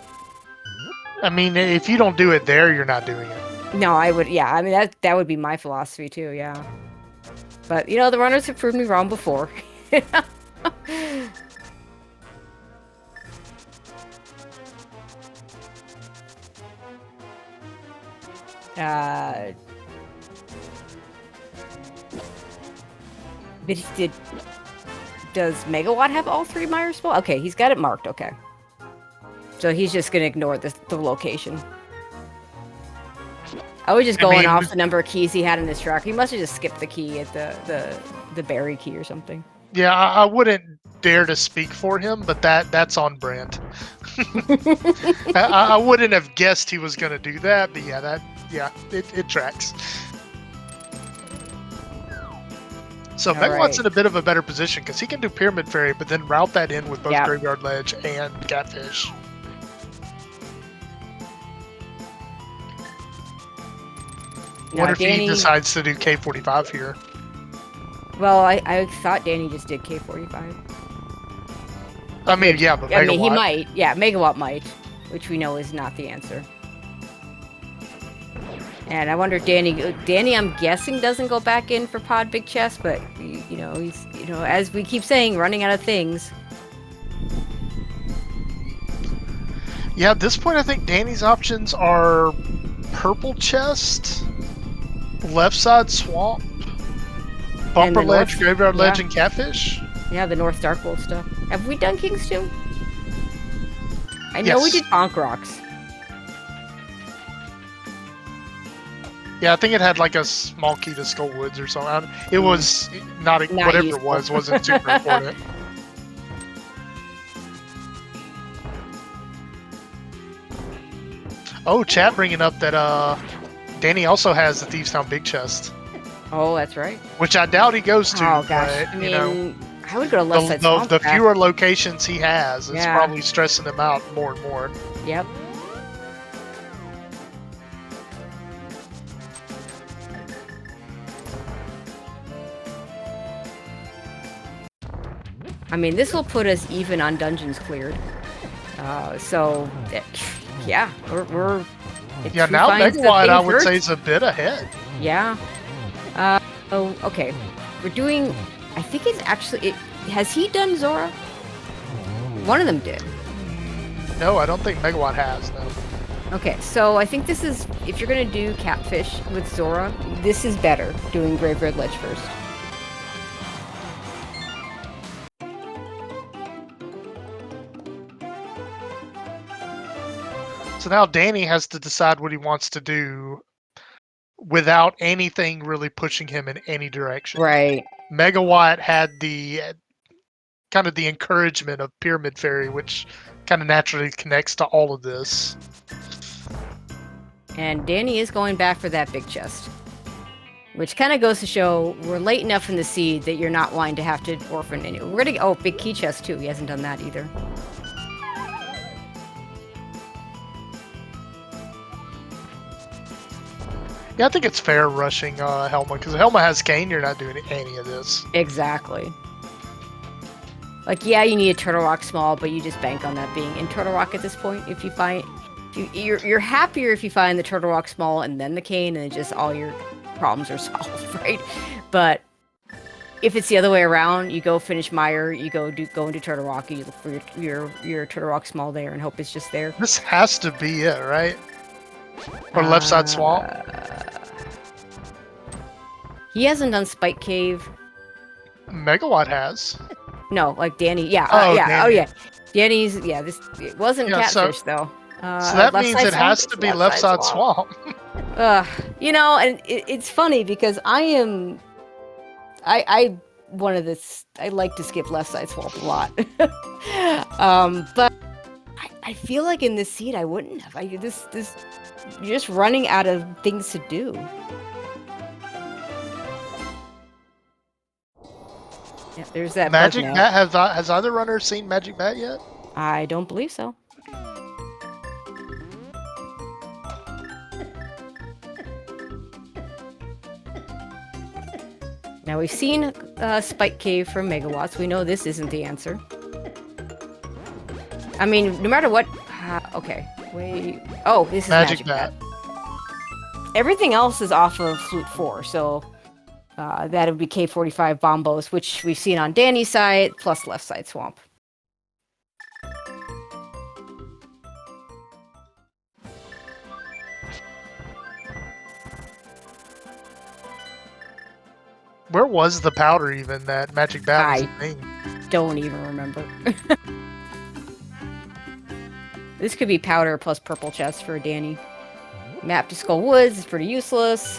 I mean, if you don't do it there, you're not doing it. No, I would. Yeah, I mean that would be my philosophy too. Yeah, but the runners have proved me wrong before. Does Megawatt have all 3 Mire spell? Okay, he's got it marked. Okay, so he's just gonna ignore the location. I was just going off the number of keys he had in his track. He must have just skipped the key at the berry key or something. Yeah, I wouldn't dare to speak for him, but that's on brand. I wouldn't have guessed he was going to do that, but it tracks. So Megawatt's in a bit of a better position because he can do Pyramid Fairy, but then route that in with both Graveyard Ledge and Catfish. What if he decides to do K45 here? Well, I thought Danny just did K45. I mean, yeah, but Megawatt. I mean, he might. Yeah, Megawatt might, which we know is not the answer. And I wonder, Danny, I'm guessing doesn't go back in for Pod Big Chest, but he's as we keep saying, running out of things. Yeah, at this point, I think Danny's options are Purple Chest, Left Side Swamp, Bumper Ledge, Graveyard Ledge, and Catfish. Yeah, the North Darkwold stuff. Have we done Kings too? I know we did Bonk Rocks. Yeah, I think it had like a small key to Skull Woods or something. It was not whatever useful. It was, wasn't super important. Oh, chat bringing up that Danny also has the Thieves Town Big Chest. Oh, that's right. Which I doubt he goes to. Oh gosh, but, I mean, I would go to Left Side Swamp. The fewer locations he has is probably stressing him out more and more. Yep. I mean, this will put us even on dungeons cleared. So, yeah, we're yeah, now Megawatt, I would say, is a bit ahead. Yeah. Oh, okay. We're doing... I think it's actually... has he done Zora? One of them did. No, I don't think Megawatt has, no. Okay, so I think this is... If you're going to do Catfish with Zora, this is better, doing Graveyard Ledge first. So now Danny has to decide what he wants to do without anything really pushing him in any direction. Right. Megawatt had the kind of the encouragement of Pyramid Fairy, which kind of naturally connects to all of this. And Danny is going back for that big chest. Which kind of goes to show we're late enough in the seed that you're not wanting to have to orphan any. We're gonna oh, big key chest too. He hasn't done that either. Yeah, I think it's fair rushing Helma, because Helma has Kane, you're not doing any of this. Exactly. Like, yeah, you need a Turtle Rock small, but you just bank on that being in Turtle Rock at this point. If you find, you're happier if you find the Turtle Rock small and then the Kane, and just all your problems are solved, right? But if it's the other way around, you go finish Mire, you go into Turtle Rock, you look for your Turtle Rock small there, and hope it's just there. This has to be it, right? Or left side swamp. He hasn't done Spike Cave. Megawatt has. No, like Danny. Yeah. Oh, yeah. Danny. Oh, yeah. Danny's. Yeah. This it wasn't catfish though. So that means it has to be left side swamp. You know, and it's funny because I one of this. I like to skip left side swamp a lot. But I feel like in this seed I wouldn't have. This you're just running out of things to do. Yeah, there's that Magic Bat. Has either runner seen Magic Bat yet? I don't believe so. Now we've seen Spike Cave from Megawatts. We know this isn't the answer. I mean, no matter what. Okay, wait. Oh, this is Magic Bat. Everything else is off of Flute 4, so that would be K45 Bombos, which we've seen on Danny's side, plus left side swamp. Where was the powder even that Magic Bat was in? Don't even remember. This could be powder plus purple chest for Danny. Map to Skull Woods is pretty useless.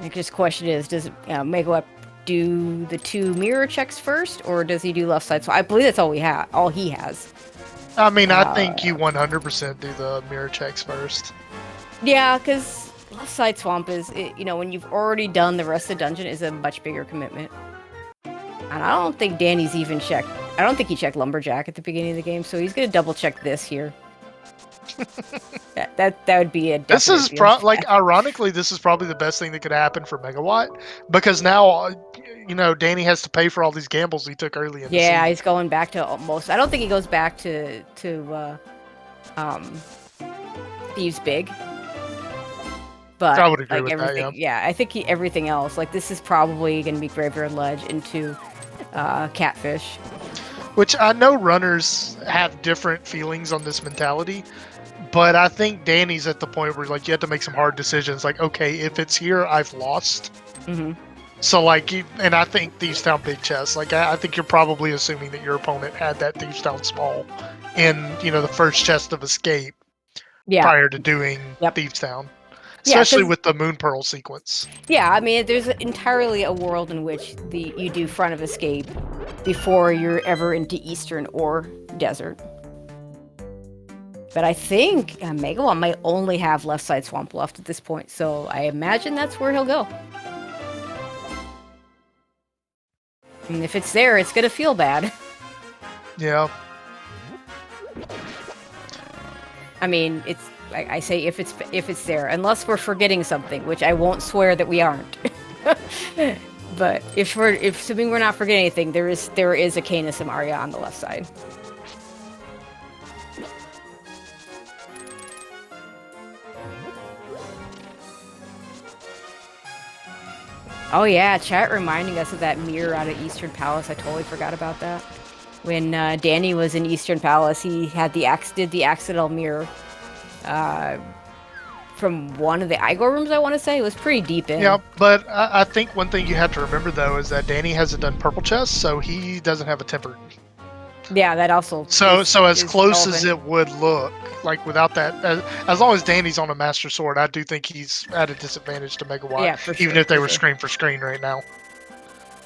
The just question is, does Megawatt do the 2 mirror checks first, or does he do left side? So I believe that's all he has. I mean, I think you 100% do the mirror checks first. Yeah, because left side swamp is, you know, when you've already done the rest of the dungeon, is a much bigger commitment. And I don't think Danny's even checked. I don't think he checked Lumberjack at the beginning of the game, so he's gonna double check this here. that would be a. This is ironically, this is probably the best thing that could happen for Megawatt, because now, you know, Danny has to pay for all these gambles he took early in the season. He's going back to almost. I don't think he goes back to Thieves Big. But I would agree with everything, that, yeah. I think everything else, like this is probably going to be Graveyard Ledge into Catfish. Which I know runners have different feelings on this mentality, but I think Danny's at the point where like you have to make some hard decisions. Like, okay, if it's here, I've lost. Mm-hmm. So like, and I think Thieves Town big chest. Like, I think you're probably assuming that your opponent had that Thieves Town small in, you know, the first chest of escape prior to doing Thieves Town. Especially with the Moon Pearl sequence. Yeah, I mean, there's entirely a world in which you do Front of Escape before you're ever into Eastern or Desert. But I think Megawatt might only have left side swamp left at this point, so I imagine that's where he'll go. And if it's there, it's gonna feel bad. Yeah. I mean, I say if it's there, unless we're forgetting something, which I won't swear that we aren't. But if assuming we're not forgetting anything, there is a Kana Samaria on the left side. Oh yeah, chat reminding us of that mirror out of Eastern Palace. I totally forgot about that. When Danny was in Eastern Palace, he had did the accidental mirror. From one of the Igor rooms, I want to say. It was pretty deep in. Yeah, but I think one thing you have to remember, though, is that Danny hasn't done purple chest, so he doesn't have a tempered. Yeah, that also. So as is close as relevant. it would look, like without that, as long as Danny's on a Master Sword, I do think he's at a disadvantage to Megawatt, Yeah, for even sure. if they For were sure. screen for screen right now.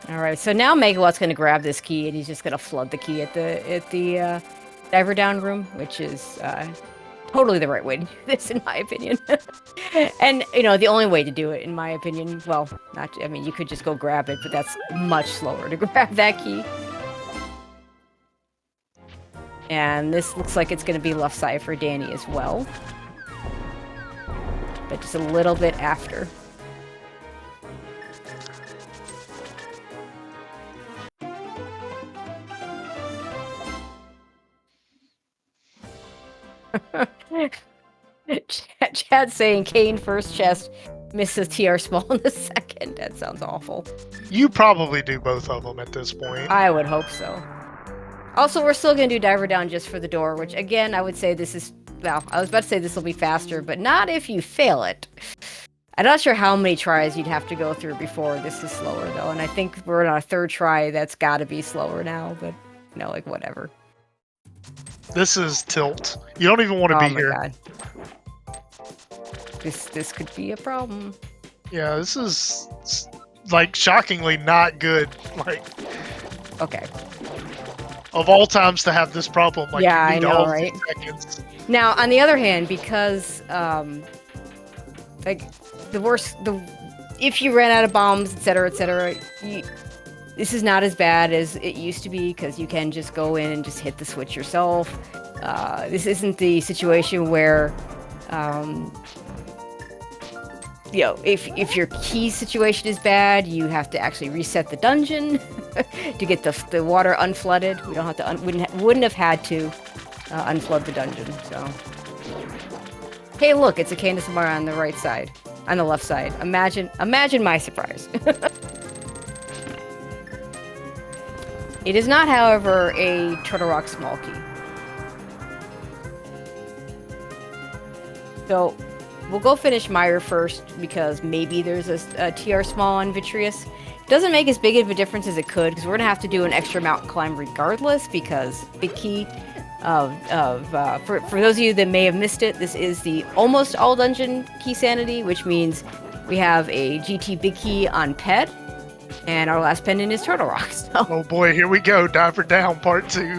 All right, so now Megawatt's going to grab this key and he's just going to flood the key at the diver down room, which is totally the right way to do this, in my opinion. And the only way to do it, in my opinion, well, not. I mean, you could just go grab it, but that's much slower to grab that key. And this looks like it's going to be left side for Danny as well, but just a little bit after. Chad saying Kane first chest, misses TR small in the second. That sounds awful. You probably do both of them at this point. I would hope so. Also, we're still going to do diver down just for the door, which again, I would say this is, well, I was about to say this will be faster, but not if you fail it. I'm not sure how many tries you'd have to go through before this is slower, though, and I think we're on our third try. That's got to be slower now, but, like, whatever. This is tilt. You don't even want to be here. God. This could be a problem. Yeah, this is, like, shockingly not good. Like, okay. Of all times to have this problem, like, yeah, you need I know, all right? seconds. Now, on the other hand, because like if you ran out of bombs, etc., this is not as bad as it used to be because you can just go in and just hit the switch yourself. This isn't the situation where, if your key situation is bad, you have to actually reset the dungeon to get the water unflooded. We don't have to. Wouldn't have had to unflood the dungeon. So, hey, look, it's a Candace Amara on the right side, on the left side. Imagine my surprise. It is not, however, a Turtle Rock small key. So, we'll go finish Meyer first because maybe there's a TR small on Vitreous. It doesn't make as big of a difference as it could because we're going to have to do an extra mountain climb regardless because big key for those of you that may have missed it, this is the almost all dungeon key sanity, which means we have a GT big key on Ped, and our last pendant is Turtle Rock. So. Oh boy, here we go, Diver Down Part 2.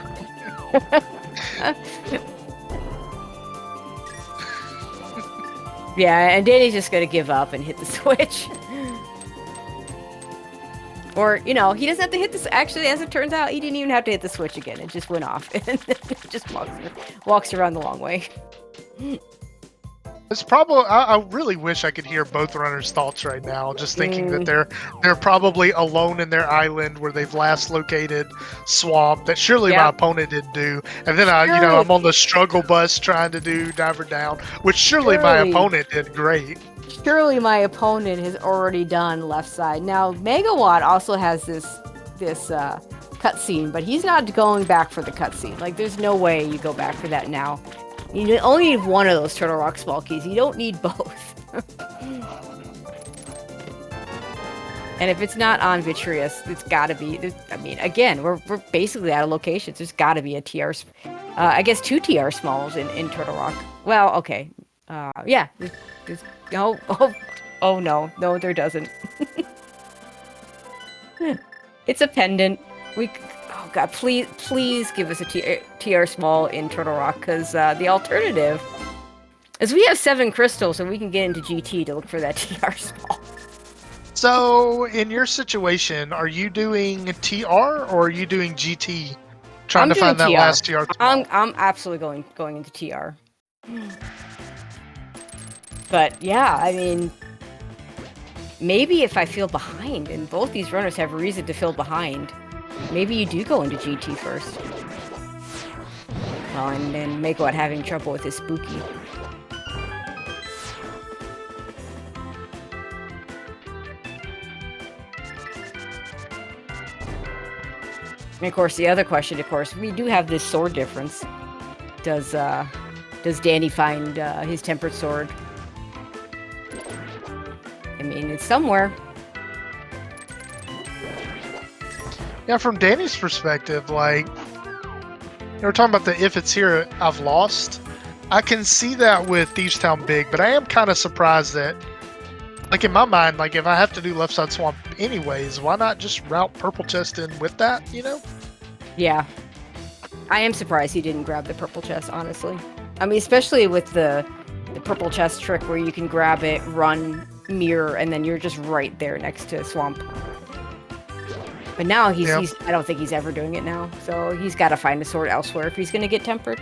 Yeah, and Danny's just gonna give up and hit the switch. Or, he doesn't have to hit this. Actually, as it turns out, he didn't even have to hit the switch again. It just went off. And just walks around the long way. It's probably. I really wish I could hear both runners' thoughts right now. Just thinking that they're probably alone in their island where they've last located Swamp. That surely my opponent didn't do. And then I'm on the struggle bus trying to do Diver Down, which surely my opponent did great. Surely my opponent has already done left side. Now Megawatt also has this cutscene, but he's not going back for the cutscene. Like, there's no way you go back for that now. You only need one of those Turtle Rock small keys. You don't need both. And if it's not on Vitreous, it's got to be. I mean, again, we're basically out of locations. There's got to be a TR. I guess 2 TR smalls in Turtle Rock. Well, okay. Yeah. There's, oh no, there doesn't. It's a pendant. Oh god, please give us a TR small in Turtle Rock, because the alternative is we have 7 crystals and we can get into GT to look for that TR small. So, in your situation, are you doing TR or are you doing GT? Trying to find that last TR small? I'm absolutely going into TR. But yeah, I mean, maybe if I feel behind, and both these runners have a reason to feel behind, maybe you do go into GT first. Well, and then Megawatt having trouble with his spooky. And of course, the other question, we do have this sword difference. Does Danny find his tempered sword? I mean, it's somewhere. Yeah, from Danny's perspective, like, We're talking about the if it's here, I've lost. I can see that with Thieves Town Big, but I am kind of surprised that, like in my mind, like if I have to do Left Side Swamp anyways, why not just route Purple Chest in with that, you know? Yeah. I am surprised he didn't grab the purple chest, honestly. I mean, especially with the purple chest trick where you can grab it, run, mirror, and then you're just right there next to Swamp. But now he's I don't think he's ever doing it now, so he's got to find a sword elsewhere if he's going to get tempered.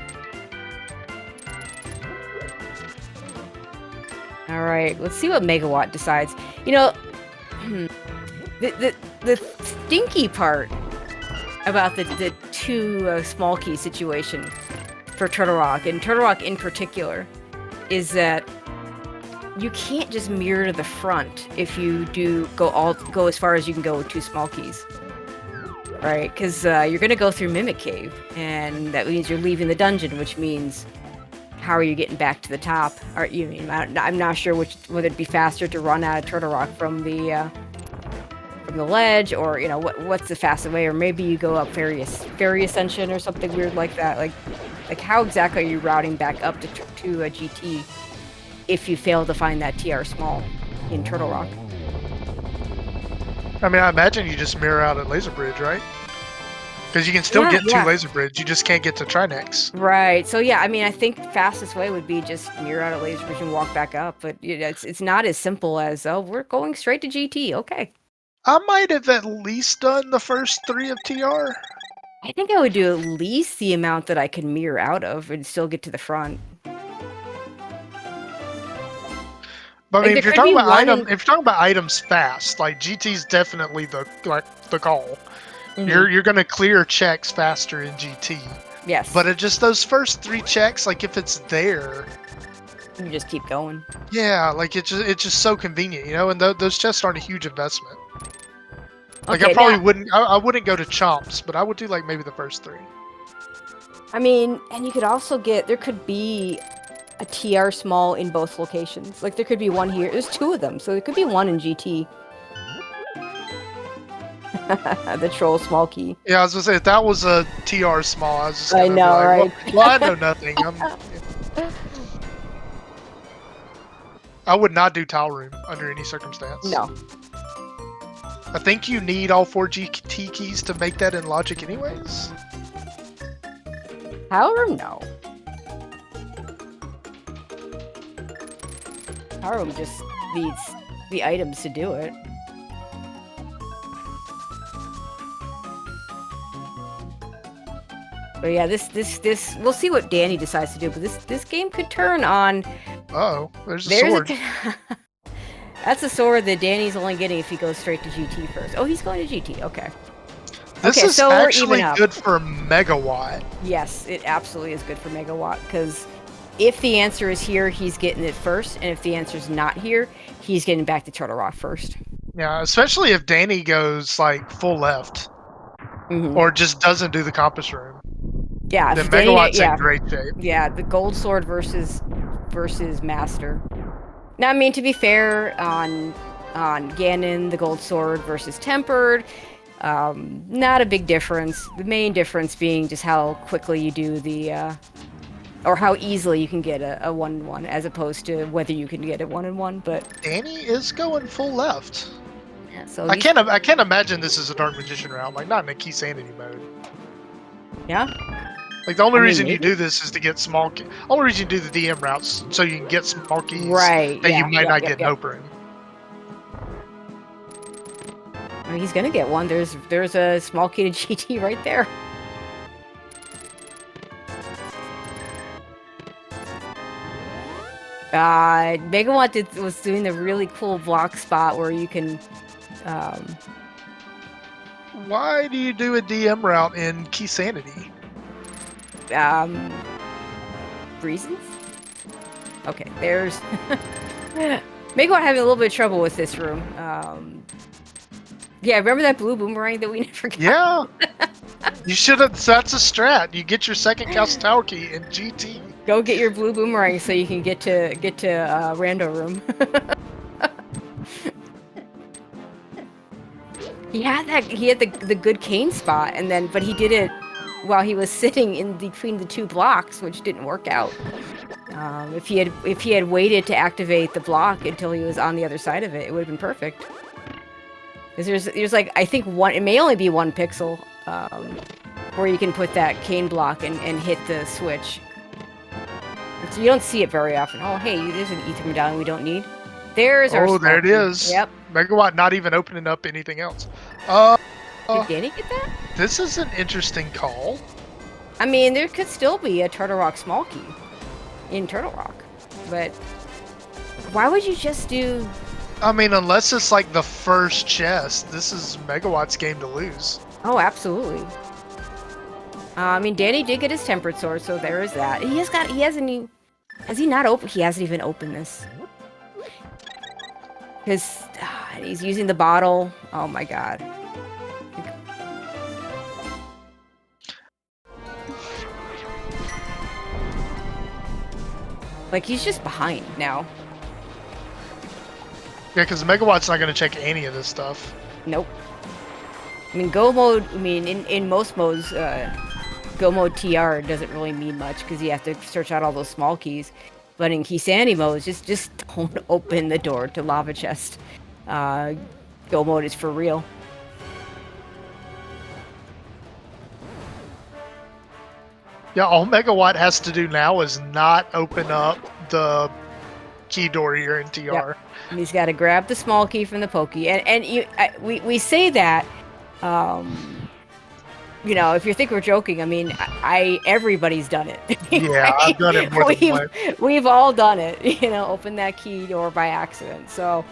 All right, let's see what Megawatt decides. You know, the stinky part about the two small key situation for Turtle Rock, and Turtle Rock in particular, is that you can't just mirror to the front if you do go as far as you can go with two small keys. Right, because you're going to go through Mimic Cave, and that means you're leaving the dungeon, which means how are you getting back to the top? I'm not sure whether it'd be faster to run out of Turtle Rock from the ledge, or what's the fastest way, or maybe you go up Fairy Ascension or something weird like that. Like how exactly are you routing back up to a GT if you fail to find that TR small in Turtle Rock? I mean, I imagine you just mirror out at Laser Bridge, right? Because you can still get to Laser Bridge, you just can't get to Trinex. Right. So yeah, I mean, I think fastest way would be just mirror out at Laser Bridge and walk back up. But it's not as simple as, oh, we're going straight to GT. Okay. I might have at least done the first 3 of TR. I think I would do at least the amount that I could mirror out of and still get to the front. But I mean, if you're talking about items fast, like GT's definitely the goal. Mm-hmm. You're gonna clear checks faster in GT. Yes. But it just those first 3 checks, like if it's there, you just keep going. Yeah, like it's just so convenient, and those chests aren't a huge investment. Like okay, I probably wouldn't go to Chomps, but I would do like maybe the first 3. I mean, and you could also there could be a TR small in both locations. Like there could be one here. There's 2 of them, so there could be one in GT. The troll small key. Yeah, I was gonna say if that was a TR small, I was just I know, right? Well, I know nothing. I would not do Tile Room under any circumstance. No. I think you need all 4 GT keys to make that in Logic anyways. Tile Room, no. Tile Room just needs the items to do it. But yeah, this we'll see what Danny decides to do, but this game could turn on. Uh-oh, there's a sword. That's a sword that Danny's only getting if he goes straight to GT first. Oh, he's going to GT. Okay. This is so actually good for Megawatt. Yes, it absolutely is good for Megawatt, because if the answer is here, he's getting it first, and if the answer is not here, he's getting back to Turtle Rock first. Yeah, especially if Danny goes like full left, or just doesn't do the compass room. Yeah, then Megawatt's in great shape. Yeah, the gold sword versus Master. Now, I mean, to be fair, on Ganon, the gold sword versus tempered, not a big difference. The main difference being just how quickly you do the, or how easily you can get a 1-1, as opposed to whether you can get a 1-1. But Danny is going full left. Yeah, so I can't imagine this is a Dark Magician route, like not in a Key Sanity mode. Yeah. Like the only reason you do this is to get small. Only reason you do the DM routes so you can get small keys that you might not get in Hope Room. I mean, he's gonna get one. There's a small key to GT right there. Megawatt was doing the really cool block spot where you can. Why do you do a DM route in Key Sanity? Reasons? Okay, there's Megawatt having a little bit of trouble with this room. Yeah, remember that blue boomerang that we never got? Yeah. You should have. That's a strat. You get your second Castle Tower key in GT. Go get your blue boomerang so you can get to Rando room. He had the good cane spot, but he did it while he was sitting in between the two blocks, which didn't work out. If he had waited to activate the block until he was on the other side of it, it would have been perfect. Because there's like, I think it may only be 1 pixel where you can put that cane block and hit the switch. So you don't see it very often. Oh, hey, there's an ether medallion we don't need. There's our Oh, there it is. Yep. Megawatt not even opening up anything else. Did Danny get that? This is an interesting call. I mean, there could still be a Turtle Rock small key in Turtle Rock, but why would you just do... I mean, unless it's like the first chest, this is Megawatt's game to lose. Oh, absolutely. I mean, Danny did get his tempered sword, so there is that. Has he not opened? He hasn't even opened this. Because he's using the bottle. Oh my god. Like, he's just behind now. Yeah, because Megawatt's not going to check any of this stuff. Nope. I mean, Go mode, in most modes, Go mode TR doesn't really mean much because you have to search out all those small keys. But in Key Sandy mode, just don't open the door to Lava Chest. Go mode is for real. Yeah, all Megawatt has to do now is not open up the key door here in TR. Yep. And he's got to grab the small key from the pokey. And we say that, you know, if you think we're joking, I mean, everybody's done it. Yeah, I've done it more than once. We've all done it, you know, open that key door by accident. So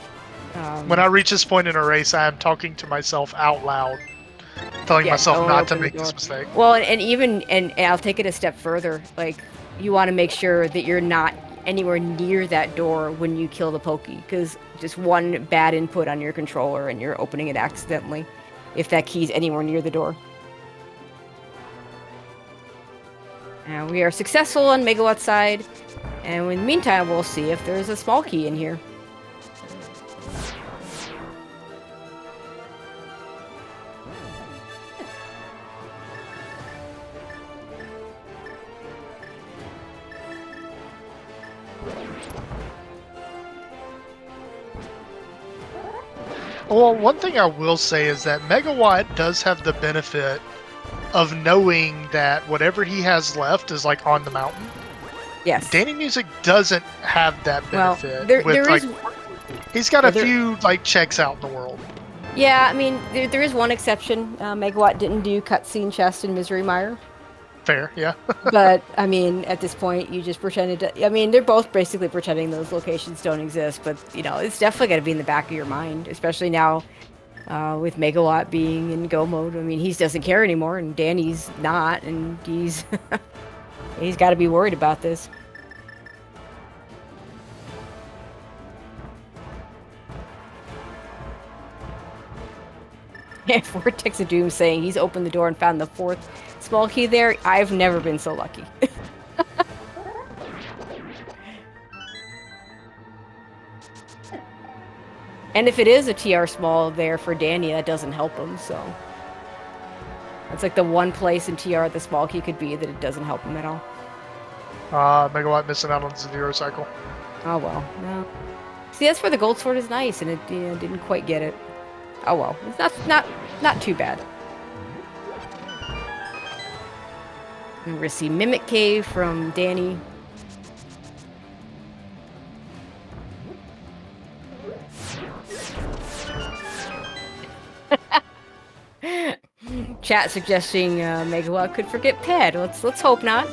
when I reach this point in a race, I am talking to myself out loud, telling myself not to make this mistake. Well, and I'll take it a step further. Like, you want to make sure that you're not anywhere near that door when you kill the pokey, because just one bad input on your controller and you're opening it accidentally if that key's anywhere near the door. And we are successful on Megawatt's side, and in the meantime, we'll see if there's a small key in here. Well, one thing I will say is that Megawatt does have the benefit of knowing that whatever he has left is like on the mountain. Yes. Danny Music doesn't have that benefit. Well, he's got a few like checks out in the world. Yeah, I mean, there is one exception. Megawatt didn't do cutscene chest in Misery Mire. Fair, yeah. But, I mean, at this point, you just pretended to... I mean, they're both basically pretending those locations don't exist, but, you know, it's definitely got to be in the back of your mind, especially now with Megawatt being in Go mode. I mean, he doesn't care anymore, and Danny's not, and he's... he's got to be worried about this. Vortex of Doom saying he's opened the door and found the 4th small key there. I've never been so lucky. And if it is a TR small there for Danny, that doesn't help him, so... That's like the one place in TR the small key could be that it doesn't help him at all. Megawatt missing out on the Zero Cycle. Oh well, no. See, that's where the gold sword is nice, and it didn't quite get it. Oh well, it's not too bad. And we're gonna see Mimic Cave from Danny. Chat suggesting Megawatt could forget Ped. Let's hope not.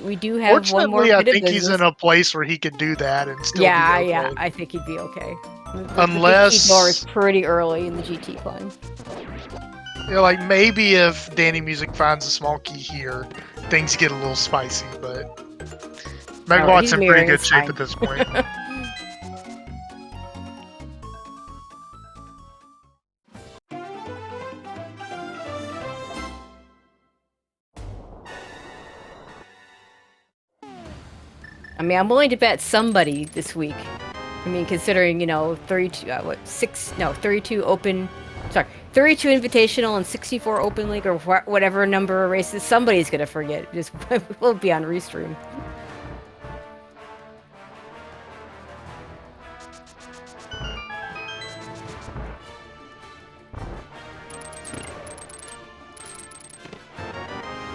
We do have one more. Fortunately, I think he's in a place where he could do that and still be okay. Yeah, I think he'd be okay. Unless the GT door is pretty early in the GT climb. Yeah, like maybe if Danny Music finds a small key here, things get a little spicy, but Megawatt's in pretty good shape at this point. I mean, I'm willing to bet somebody this week. I mean, considering, you know, 32 open sorry, 32 Invitational and 64 Open League or whatever number of races. Somebody's gonna forget. Just we'll be on restream.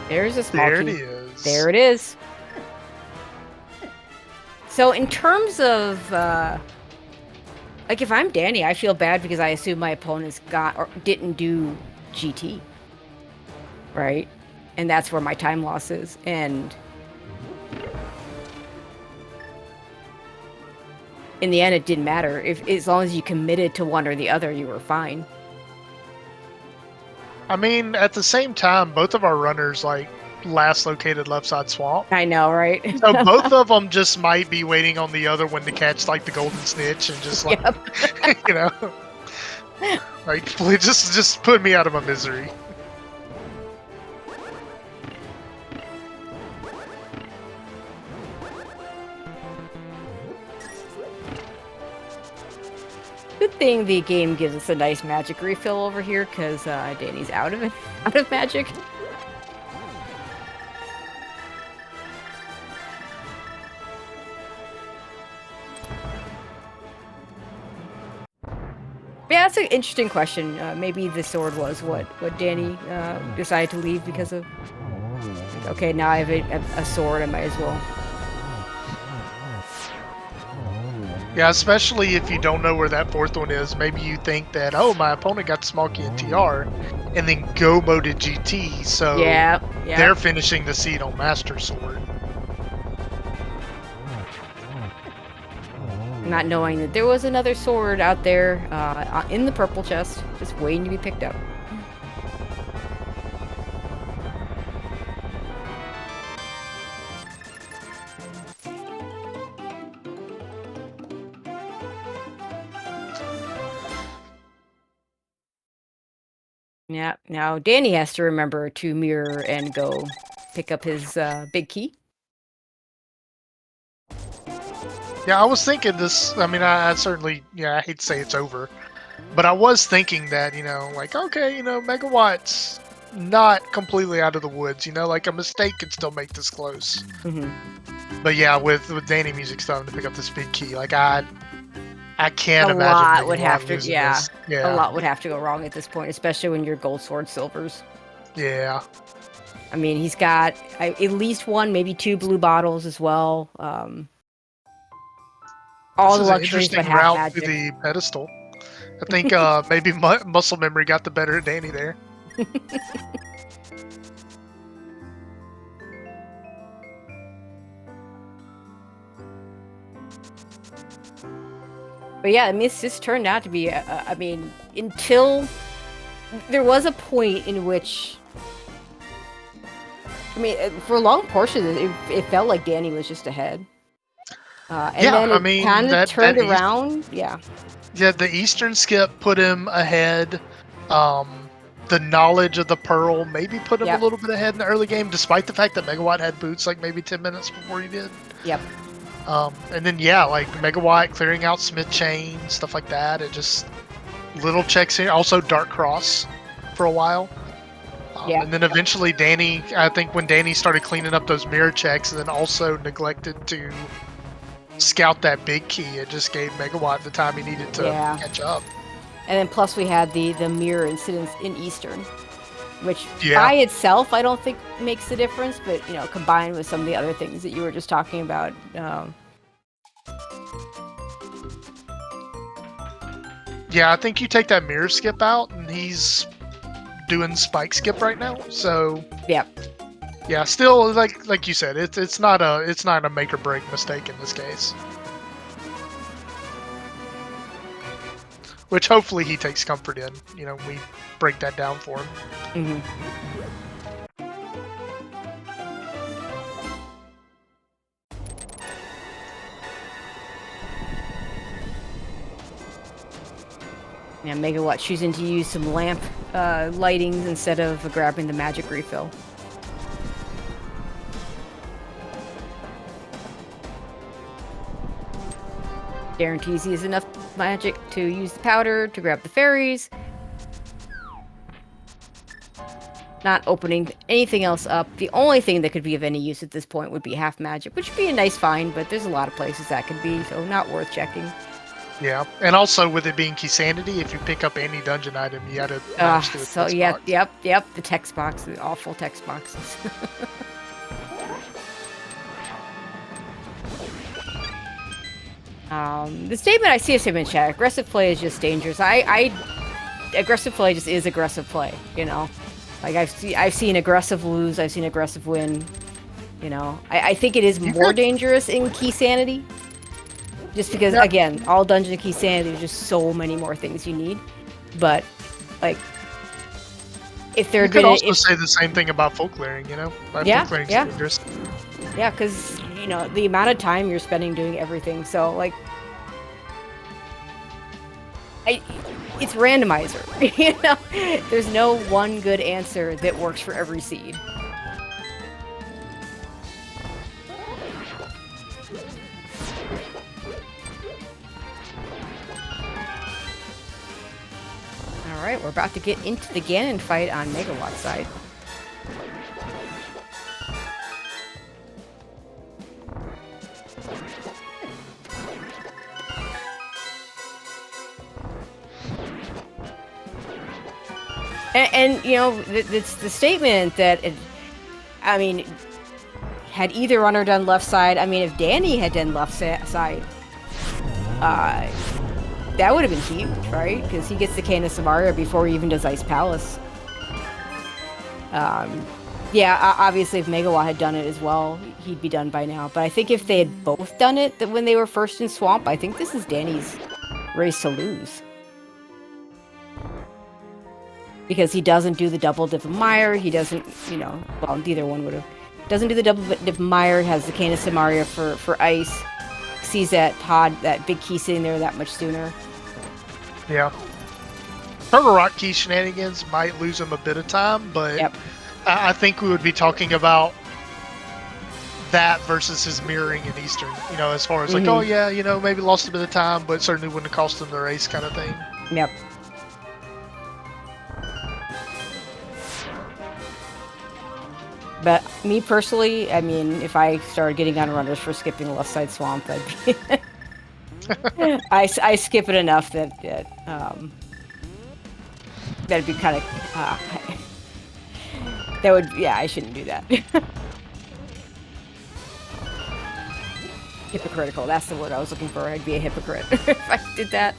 There's a small There key. it is. There it is. So in terms of like if I'm Danny, I feel bad because I assume my opponents got or didn't do GT. Right? And that's where my time loss is. And in the end it didn't matter. If as long as you committed to one or the other, you were fine. I mean, at the same time, both of our runners like last located left side swamp. I know, right? So both of them just might be waiting on the other one to catch like the golden snitch and just like, you know, like please just put me out of my misery. Good thing the game gives us a nice magic refill over here, because Danny's out of magic. Yeah, that's an interesting question. Maybe the sword was what Danny decided to leave because of. Like, okay, now I have a sword. I might as well. Yeah, especially if you don't know where that fourth one is. Maybe you think that, oh, my opponent got the small key in TR, and then go moded GT, so Yeah. they're finishing the seed on Master Sword. Not knowing that there was another sword out there in the purple chest, just waiting to be picked up. Yeah, now Danny has to remember to mirror and go pick up his big key. Yeah, I was thinking this. I mean, I certainly, I hate to say it's over, but I was thinking that, like, okay, Megawatt's not completely out of the woods. Like a mistake could still make this close. Mm-hmm. But yeah, with Danny Music starting to pick up this big key, like I can't imagine. A lot would Megawatt have to, losing yeah. this. Yeah. A lot would have to go wrong at this point, especially when you're gold, sword, silvers. Yeah. I mean, he's got at least one, maybe two blue bottles as well. All This the is an luxuries, but interesting half route magic. to the pedestal. I think maybe muscle memory got the better of Danny there. But yeah, I mean, this turned out to be, I mean, until there was a point in which, I mean, for long portions, it felt like Danny was just ahead. And Yeah, then I it mean, kind of that turned around. Yeah. Yeah, the Eastern skip put him ahead. The knowledge of the Pearl maybe put him a little bit ahead in the early game, despite the fact that Megawatt had boots like maybe 10 minutes before he did. Yep. And then, yeah, like Megawatt clearing out Smith Chain, stuff like that. It just little checks here. Also, Dark Cross for a while. Yeah. And then eventually Danny, I think when Danny started cleaning up those mirror checks and then also neglected to scout that big key, it just gave Megawatt the time he needed to catch up. And then plus we had the mirror incidents in Eastern, which by itself I don't think makes the difference, but combined with some of the other things that you were just talking about. Yeah, I think you take that mirror skip out, and he's doing spike skip right now. So yeah, still like you said, it's not a make or break mistake in this case. Which hopefully he takes comfort in. We break that down for him. Mm-hmm. Yeah, Megawatt choosing to use some lamp lightings instead of grabbing the magic refill. Guarantees he has enough magic to use the powder to grab the fairies. not opening anything else up. The only thing that could be of any use at this point would be half magic, which would be a nice find, but there's a lot of places that could be, so not worth checking. Yeah, and also with it being key sanity, if you pick up any dungeon item, you gotta match to a So text yeah, box. yep, the text box, the awful text boxes. The statement I see a statement in chat: aggressive play is just dangerous. Aggressive play just is aggressive play, you know. Like I've seen aggressive lose, I've seen aggressive win. You know, I think it is more dangerous in key sanity, just because again, all dungeon and key sanity, there's just so many more things you need. But like, if there had been, you could also say the same thing about folk clearing, you know. Folk clearing's dangerous. Yeah, because you know the amount of time you're spending doing everything. So like, it's randomizer. You know, there's no one good answer that works for every seed. All right, we're about to get into the Ganon fight on Megawatt side. And you know, it's the statement that, I mean, had either runner done left side, I mean, if Danny had done left side, that would have been huge, right? Because he gets the Cane of Samaria before he even does Ice Palace. Yeah, obviously if Megawatt had done it as well, he'd be done by now. But I think if they had both done it when they were first in Swamp, I think this is Danny's race to lose. Because he doesn't do the double dip of Mire, he doesn't, you know, well, neither one would have. Doesn't do the double dip of Mire, has the Cane of Samaria for Ice, sees that big key sitting there that much sooner. Yeah. Turtle Rock key shenanigans might lose him a bit of time, but I think we would be talking about that versus his mirroring in Eastern, you know, as far as like, oh yeah, you know, maybe lost a bit of time, but certainly wouldn't have cost him the race kind of thing. Yep. But me personally, I mean, if I started getting on runners for skipping the left side swamp, I'd be I skip it enough that that'd be kind of that would, yeah, I shouldn't do that. Hypocritical, that's the word I was looking for. I'd be a hypocrite if I did that.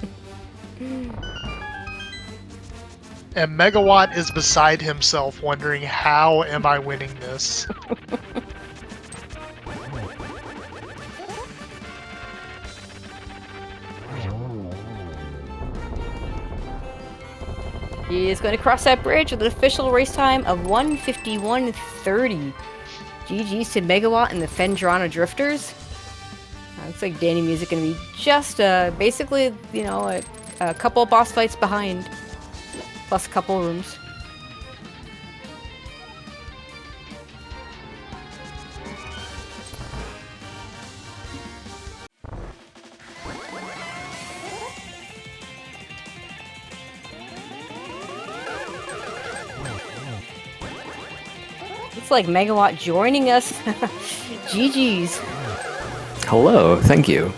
And Megawatt is beside himself wondering, how am I winning this? He is going to cross that bridge with an official race time of 1:51:30. GG's to Megawatt and the Phendrana Drifters. Looks like Danny Music going to be just basically, you know, a couple of boss fights behind. Plus a couple rooms. Looks like Megawatt joining us. GG's. Hello, thank you.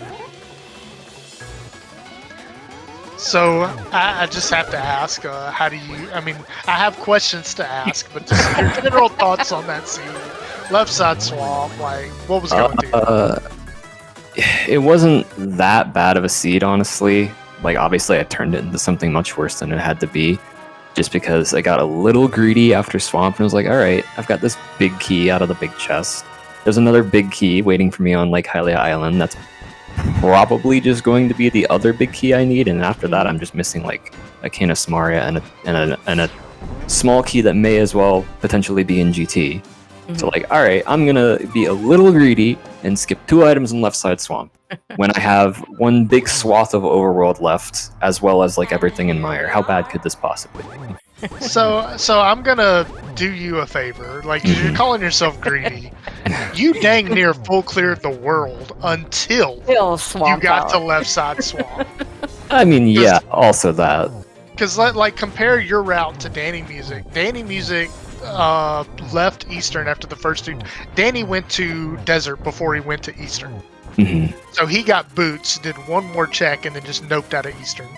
So I just have to ask, how do you? I mean, I have questions to ask, but just your general thoughts on that scene. Left side swamp, like what was going through? It wasn't that bad of a seed, honestly. Like, obviously, I turned it into something much worse than it had to be, just because I got a little greedy after swamp and was like, all right, I've got this big key out of the big chest. There's another big key waiting for me on Lake Hylia Island. That's probably just going to be the other big key I need, and after that I'm just missing like a Cane of Samaria and a small key that may as well potentially be in GT. So like, alright, I'm gonna be a little greedy and skip 2 items in left side swamp when I have one big swath of overworld left, as well as like everything in Mire. How bad could this possibly be? So I'm gonna do you a favor. Like, you're calling yourself greedy. You dang near full cleared the world until you got to left side swamp. I mean, yeah, also that. Because like compare your route to Danny Music. Danny Music left Eastern after the first two. Danny went to Desert before he went to Eastern. Mhm. So he got boots, did one more check, and then just noped out of Eastern.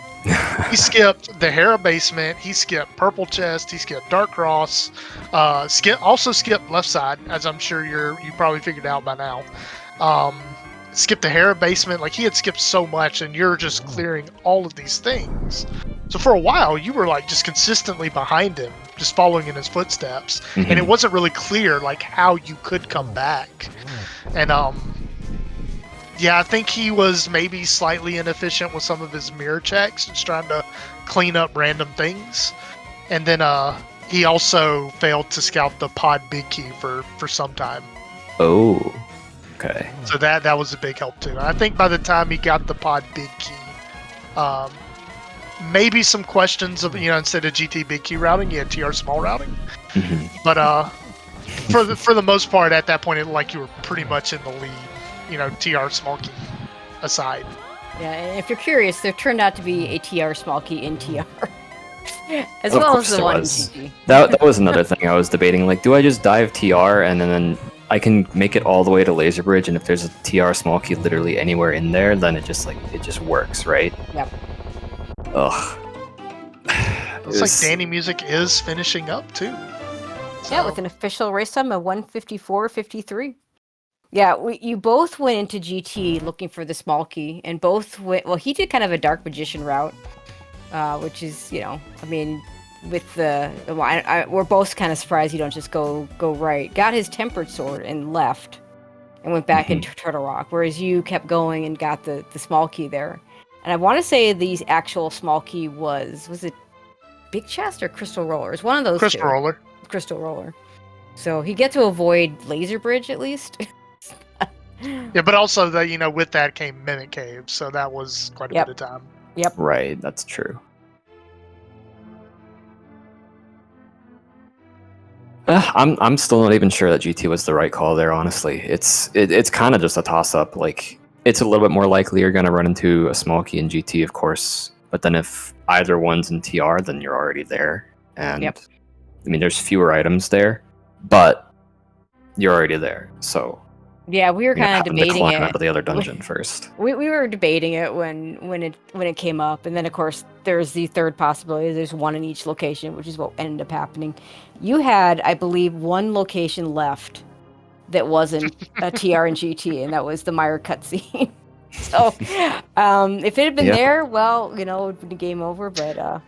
He skipped the Hera basement. He skipped Purple Chest. He skipped Dark Cross. Also skipped Left Side, as I'm sure you probably figured out by now. Skipped the Hera basement. Like, he had skipped so much, and you're just clearing all of these things. So for a while, you were like just consistently behind him, just following in his footsteps, and it Mhm. wasn't really clear like how you could come back. And yeah, I think he was maybe slightly inefficient with some of his mirror checks, just trying to clean up random things. And then he also failed to scout the pod big key for some time. Oh, okay. So that was a big help too. I think by the time he got the pod big key, maybe some questions of, instead of GT big key routing, you had TR small routing. Mhm. But for the most part, at that point, it looked like you were pretty much in the lead. TR small key aside. Yeah, and if you're curious, there turned out to be a TR small key in TR. As Of well course as the there one was. in GG. That was another thing I was debating. Like, do I just dive TR and then I can make it all the way to Laser Bridge, and if there's a TR small key literally anywhere in there, then it just works, right? Yep. Ugh. Looks like Danny Music is finishing up too. Yeah, with an official race time of 1:54:53. Yeah, you both went into GT looking for the small key, and both went. Well, he did kind of a Dark Magician route, which is, I mean, with we're both kind of surprised you don't just go right. Got his Tempered Sword and left, and went back into Turtle Rock, whereas you kept going and got the small key there. And I want to say the actual small key was it Big Chest or Crystal Rollers? One of those Crystal two. Roller. Crystal Roller. So he get to avoid Laser Bridge at least. Yeah, but also with that came Mimic Cave, so that was quite a bit of time. Yep. Right, that's true. I'm still not even sure that GT was the right call there. Honestly, it's kind of just a toss up. Like, it's a little bit more likely you're gonna run into a small key in GT, of course. But then if either one's in TR, then you're already there. And I mean, there's fewer items there, but you're already there. So yeah, we were kind of debating climb it. out of the other dungeon first. We were debating it when it came up, and then of course there's the third possibility. There's one in each location, which is what ended up happening. You had, I believe, one location left that wasn't a TR and GT, and that was the Meyer cutscene. So if it had been there, well, it would have been game over. But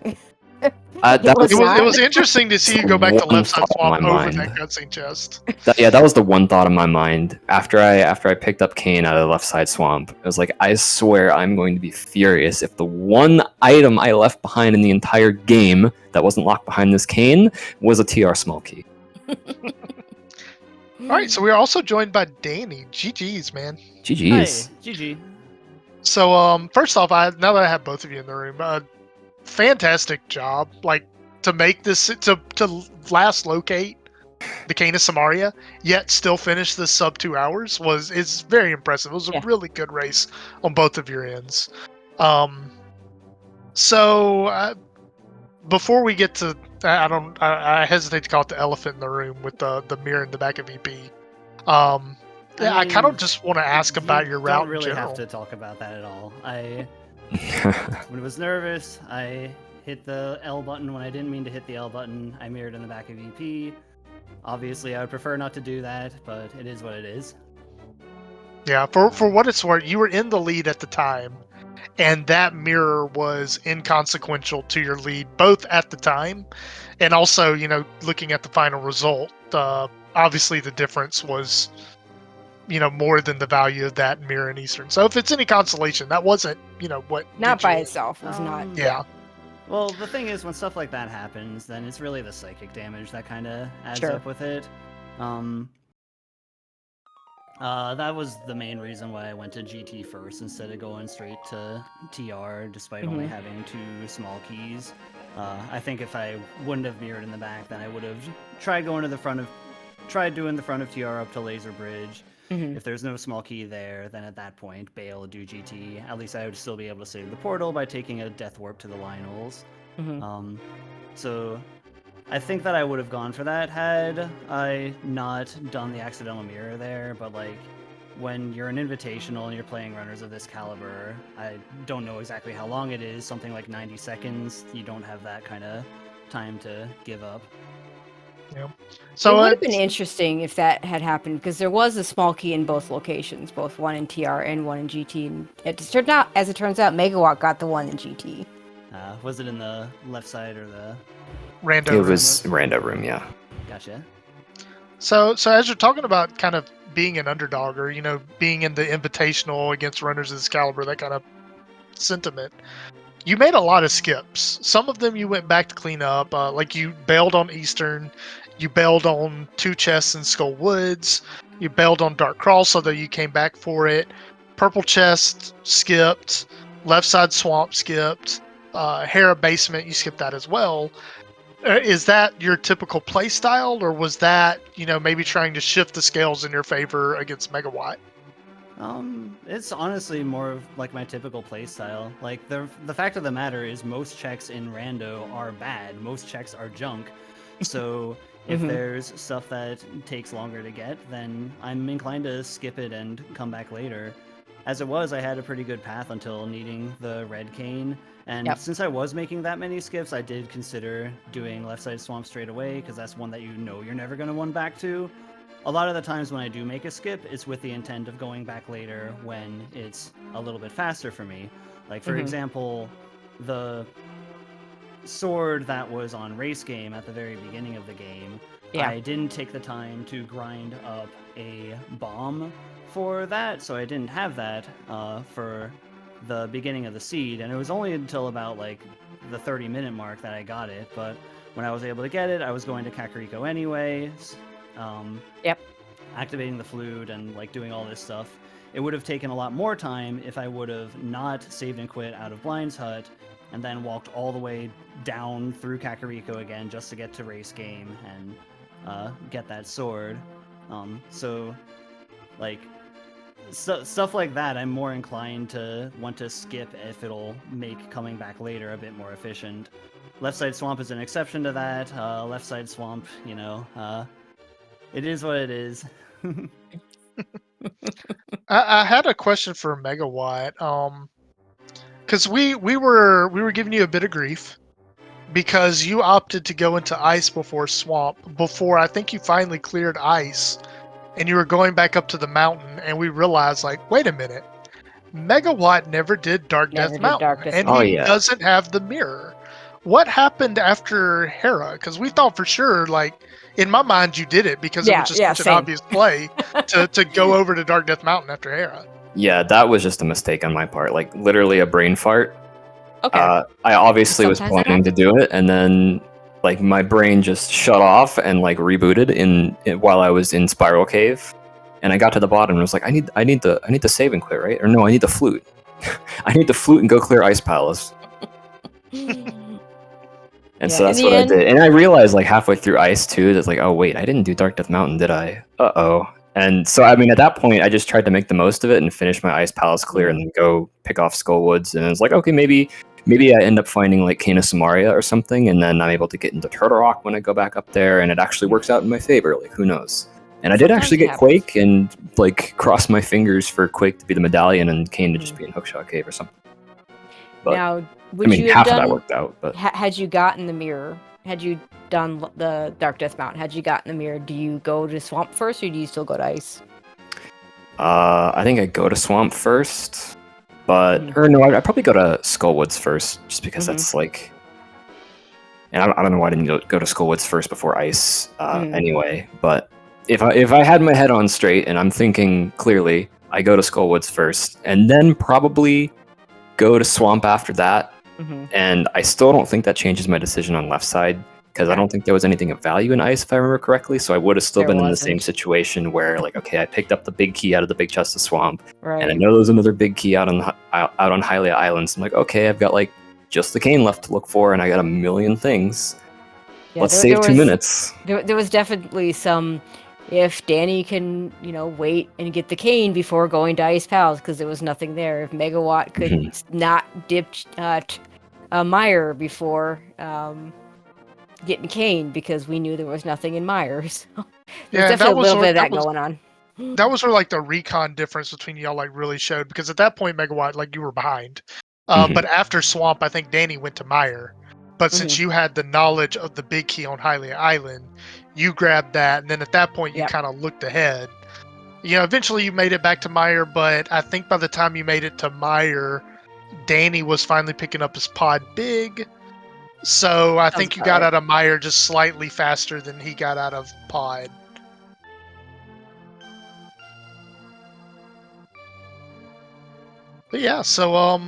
it was interesting to see you go back to Left Side Swamp over mind. that cutscene chest. That was the one thought in my mind after I picked up Kane out of the Left Side Swamp. It was like, I swear I'm going to be furious if the one item I left behind in the entire game that wasn't locked behind this Kane was a TR small key. All right, so we're also joined by Danny. GG's, man. GG's. Hi, GG. So first off, now that I have both of you in the room, fantastic job. Like, to make this to last locate the Cane of Samaria, yet still finish this sub 2 hours is very impressive. It was a really good race on both of your ends. So before we get to, I hesitate to call it the elephant in the room with the mirror in the back of EP. I kind of just want to ask about your route. Don't really in general. have to talk about that at all. When I was nervous, I hit the L button when I didn't mean to hit the L button. I mirrored in the back of EP. Obviously, I would prefer not to do that, but it is what it is. Yeah, for what it's worth, you were in the lead at the time, and that mirror was inconsequential to your lead, both at the time, and also, looking at the final result. Obviously, the difference was, more than the value of that mirror in Eastern. So if it's any consolation, that wasn't, what... Not by itself. It was not. Yeah. Well, the thing is, when stuff like that happens, then it's really the psychic damage that kind of adds up with it. That was the main reason why I went to GT first instead of going straight to TR, despite only having 2 small keys. I think if I wouldn't have mirrored in the back, then I would have tried doing the front of TR up to Laser Bridge. If there's no small key there, then at that point, bail, do GT. At least I would still be able to save the portal by taking a Death Warp to the Lionels. So I think that I would have gone for that had I not done the accidental mirror there, but like when you're an invitational and you're playing runners of this caliber, I don't know exactly how long it is, something like 90 seconds. You don't have that kind of time to give up. Yeah. It So would have been interesting if that had happened because there was a small key in both locations, both one in TR and one in GT. And as it turns out, Megawatt got the one in GT. Was it in the left side or the rando It room. was rando room, yeah. Gotcha. So as you're talking about kind of being an underdog or being in the invitational against runners of this caliber, that kind of sentiment, you made a lot of skips. Some of them you went back to clean up, like you bailed on Eastern, you bailed on 2 chests in Skull Woods, you bailed on Dark Cross, although you came back for it. Purple chest skipped, left side swamp skipped, Hera basement you skipped that as well. Is that your typical play style, or was that maybe trying to shift the scales in your favor against Megawatt? It's honestly more of like my typical play style. Like the fact of the matter is most checks in rando are bad. Most checks are junk. So if there's stuff that takes longer to get, then I'm inclined to skip it and come back later. As it was, I had a pretty good path until needing the red cane. And since I was making that many skips, I did consider doing left side swamp straight away because that's one that you're never going to one back to. A lot of the times when I do make a skip, it's with the intent of going back later when it's a little bit faster for me. Like, for example, the sword that was on race game at the very beginning of the game, I didn't take the time to grind up a bomb for that, so I didn't have that for the beginning of the seed, and it was only until about like the 30-minute mark that I got it. But when I was able to get it, I was going to Kakariko anyway. Activating the flute and like doing all this stuff. It would have taken a lot more time if I would have not saved and quit out of Blind's Hut and then walked all the way down through Kakariko again just to get to race game and get that sword. So like stuff like that, I'm more inclined to want to skip if it'll make coming back later a bit more efficient. Left side swamp is an exception to that. Left side swamp, it is what it is. I had a question for Megawatt, because we were giving you a bit of grief because you opted to go into ice before swamp, before I think you finally cleared ice, and you were going back up to the mountain, and we realized, like, wait a minute, Megawatt never did Dark Death Mountain, and he doesn't have the mirror. What happened after Hera? Because we thought for sure, like, in my mind, you did it because it was just such an obvious play to go over to Dark Death Mountain after Hera. Yeah, that was just a mistake on my part. Like, literally a brain fart. Okay. I obviously was planning to do it, and then like my brain just shut off and like rebooted while I was in Spiral Cave, and I got to the bottom and was like, I need the save and quit, right? Or no, I need the flute. I need the flute and go clear Ice Palace. And so that's what I did. And I realized like halfway through Ice too, that's like, oh wait, I didn't do Dark Death Mountain, did I? Uh-oh. And so, I mean, at that point, I just tried to make the most of it and finish my Ice Palace clear and then go pick off Skull Woods. And it's like, okay, maybe I end up finding like Kana Samaria or something, and then I'm able to get into Turtle Rock when I go back up there, and it actually works out in my favor. Like, who knows? And I did actually get Quake and like cross my fingers for Quake to be the medallion and Kane to just be in Hookshot Cave or something. But, now, half of that worked out. But had you gotten the mirror, had you done the Dark Death Mountain, had you gotten the mirror, do you go to Swamp first, or do you still go to Ice? I think I go to Swamp first, but or no, I'd probably go to Skullwoods first, just because that's like. And I don't know why I didn't go to Skullwoods first before Ice, anyway. But if I had my head on straight and I'm thinking clearly, I go to Skullwoods first, and then probably go to Swamp after that. And I still don't think that changes my decision on left side, because I don't think there was anything of value in Ice, if I remember correctly. So I would have still been in the same situation where, like, okay, I picked up the big key out of the big chest of Swamp, and I know there's another big key out on Hylia Islands. I'm like, okay, I've got like just the cane left to look for, and I got a million things. Yeah, Let's save 2 minutes. There was definitely some. If Danny can, wait and get the cane before going to Ice Palace, because there was nothing there. If Megawatt could not dip Meyer before getting caned because we knew there was nothing in Meyer. So there's Yeah, and that definitely a was little bit of that that was going on. that was where like the recon difference between y'all like really showed, because at that point Megawatt, like, you were behind. Mhm. But after Swamp, I think Danny went to Meyer. But since Mhm. you had the knowledge of the big key on Hylia Island, you grabbed that, and then at that point you Yep. kind of looked ahead. You know, eventually you made it back to Meyer, but I think by the time you made it to Meyer, Danny was finally picking up his pod big. So I Sounds think you about got right. out of Meyer just slightly faster than he got out of pod. But yeah, so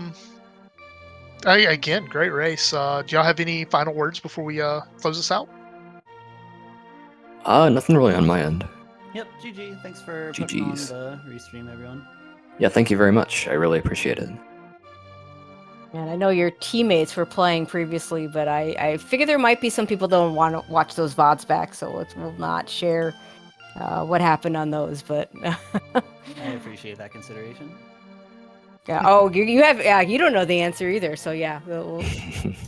again, great race. Do y'all have any final words before we close this out? Nothing really on my end. Yep, GG. Thanks for putting on GG's. the restream, everyone. Yeah, thank you very much. I really appreciate it. And I know your teammates were playing previously, but I figure there might be some people that don't want to watch those VODs back, so we'll not share what happened on those. But I appreciate that consideration. yeah, oh, you have you don't know the answer either. So yeah,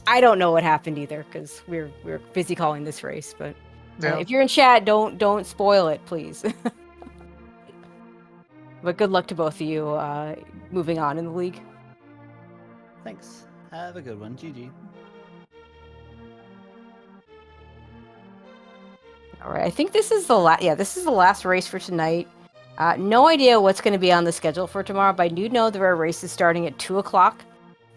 I don't know what happened either because we're busy calling this race. But Yeah. if you're in chat, don't spoil it, please. But good luck to both of you moving on in the league. Thanks. Have a good one. GG. All right, I think this is the last. Yeah, this is the last race for tonight. No idea what's going to be on the schedule for tomorrow, but I do know there are races starting at 2:00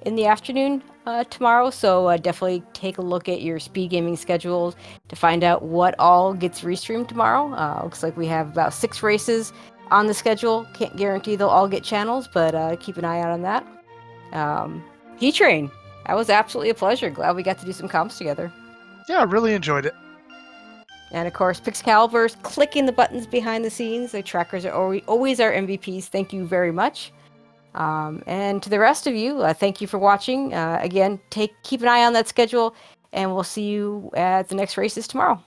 in the afternoon tomorrow. So definitely take a look at your speed gaming schedules to find out what all gets restreamed tomorrow. Looks like we have about 6 races on the schedule. Can't guarantee they'll all get channels, but keep an eye out on that. P-Train, that was absolutely a pleasure. Glad we got to do some comps together. Yeah, I really enjoyed it. And of course, Pixcalibur's clicking the buttons behind the scenes. The trackers are always our MVPs. Thank you very much. And to the rest of you, thank you for watching. Again, keep an eye on that schedule, and we'll see you at the next races tomorrow.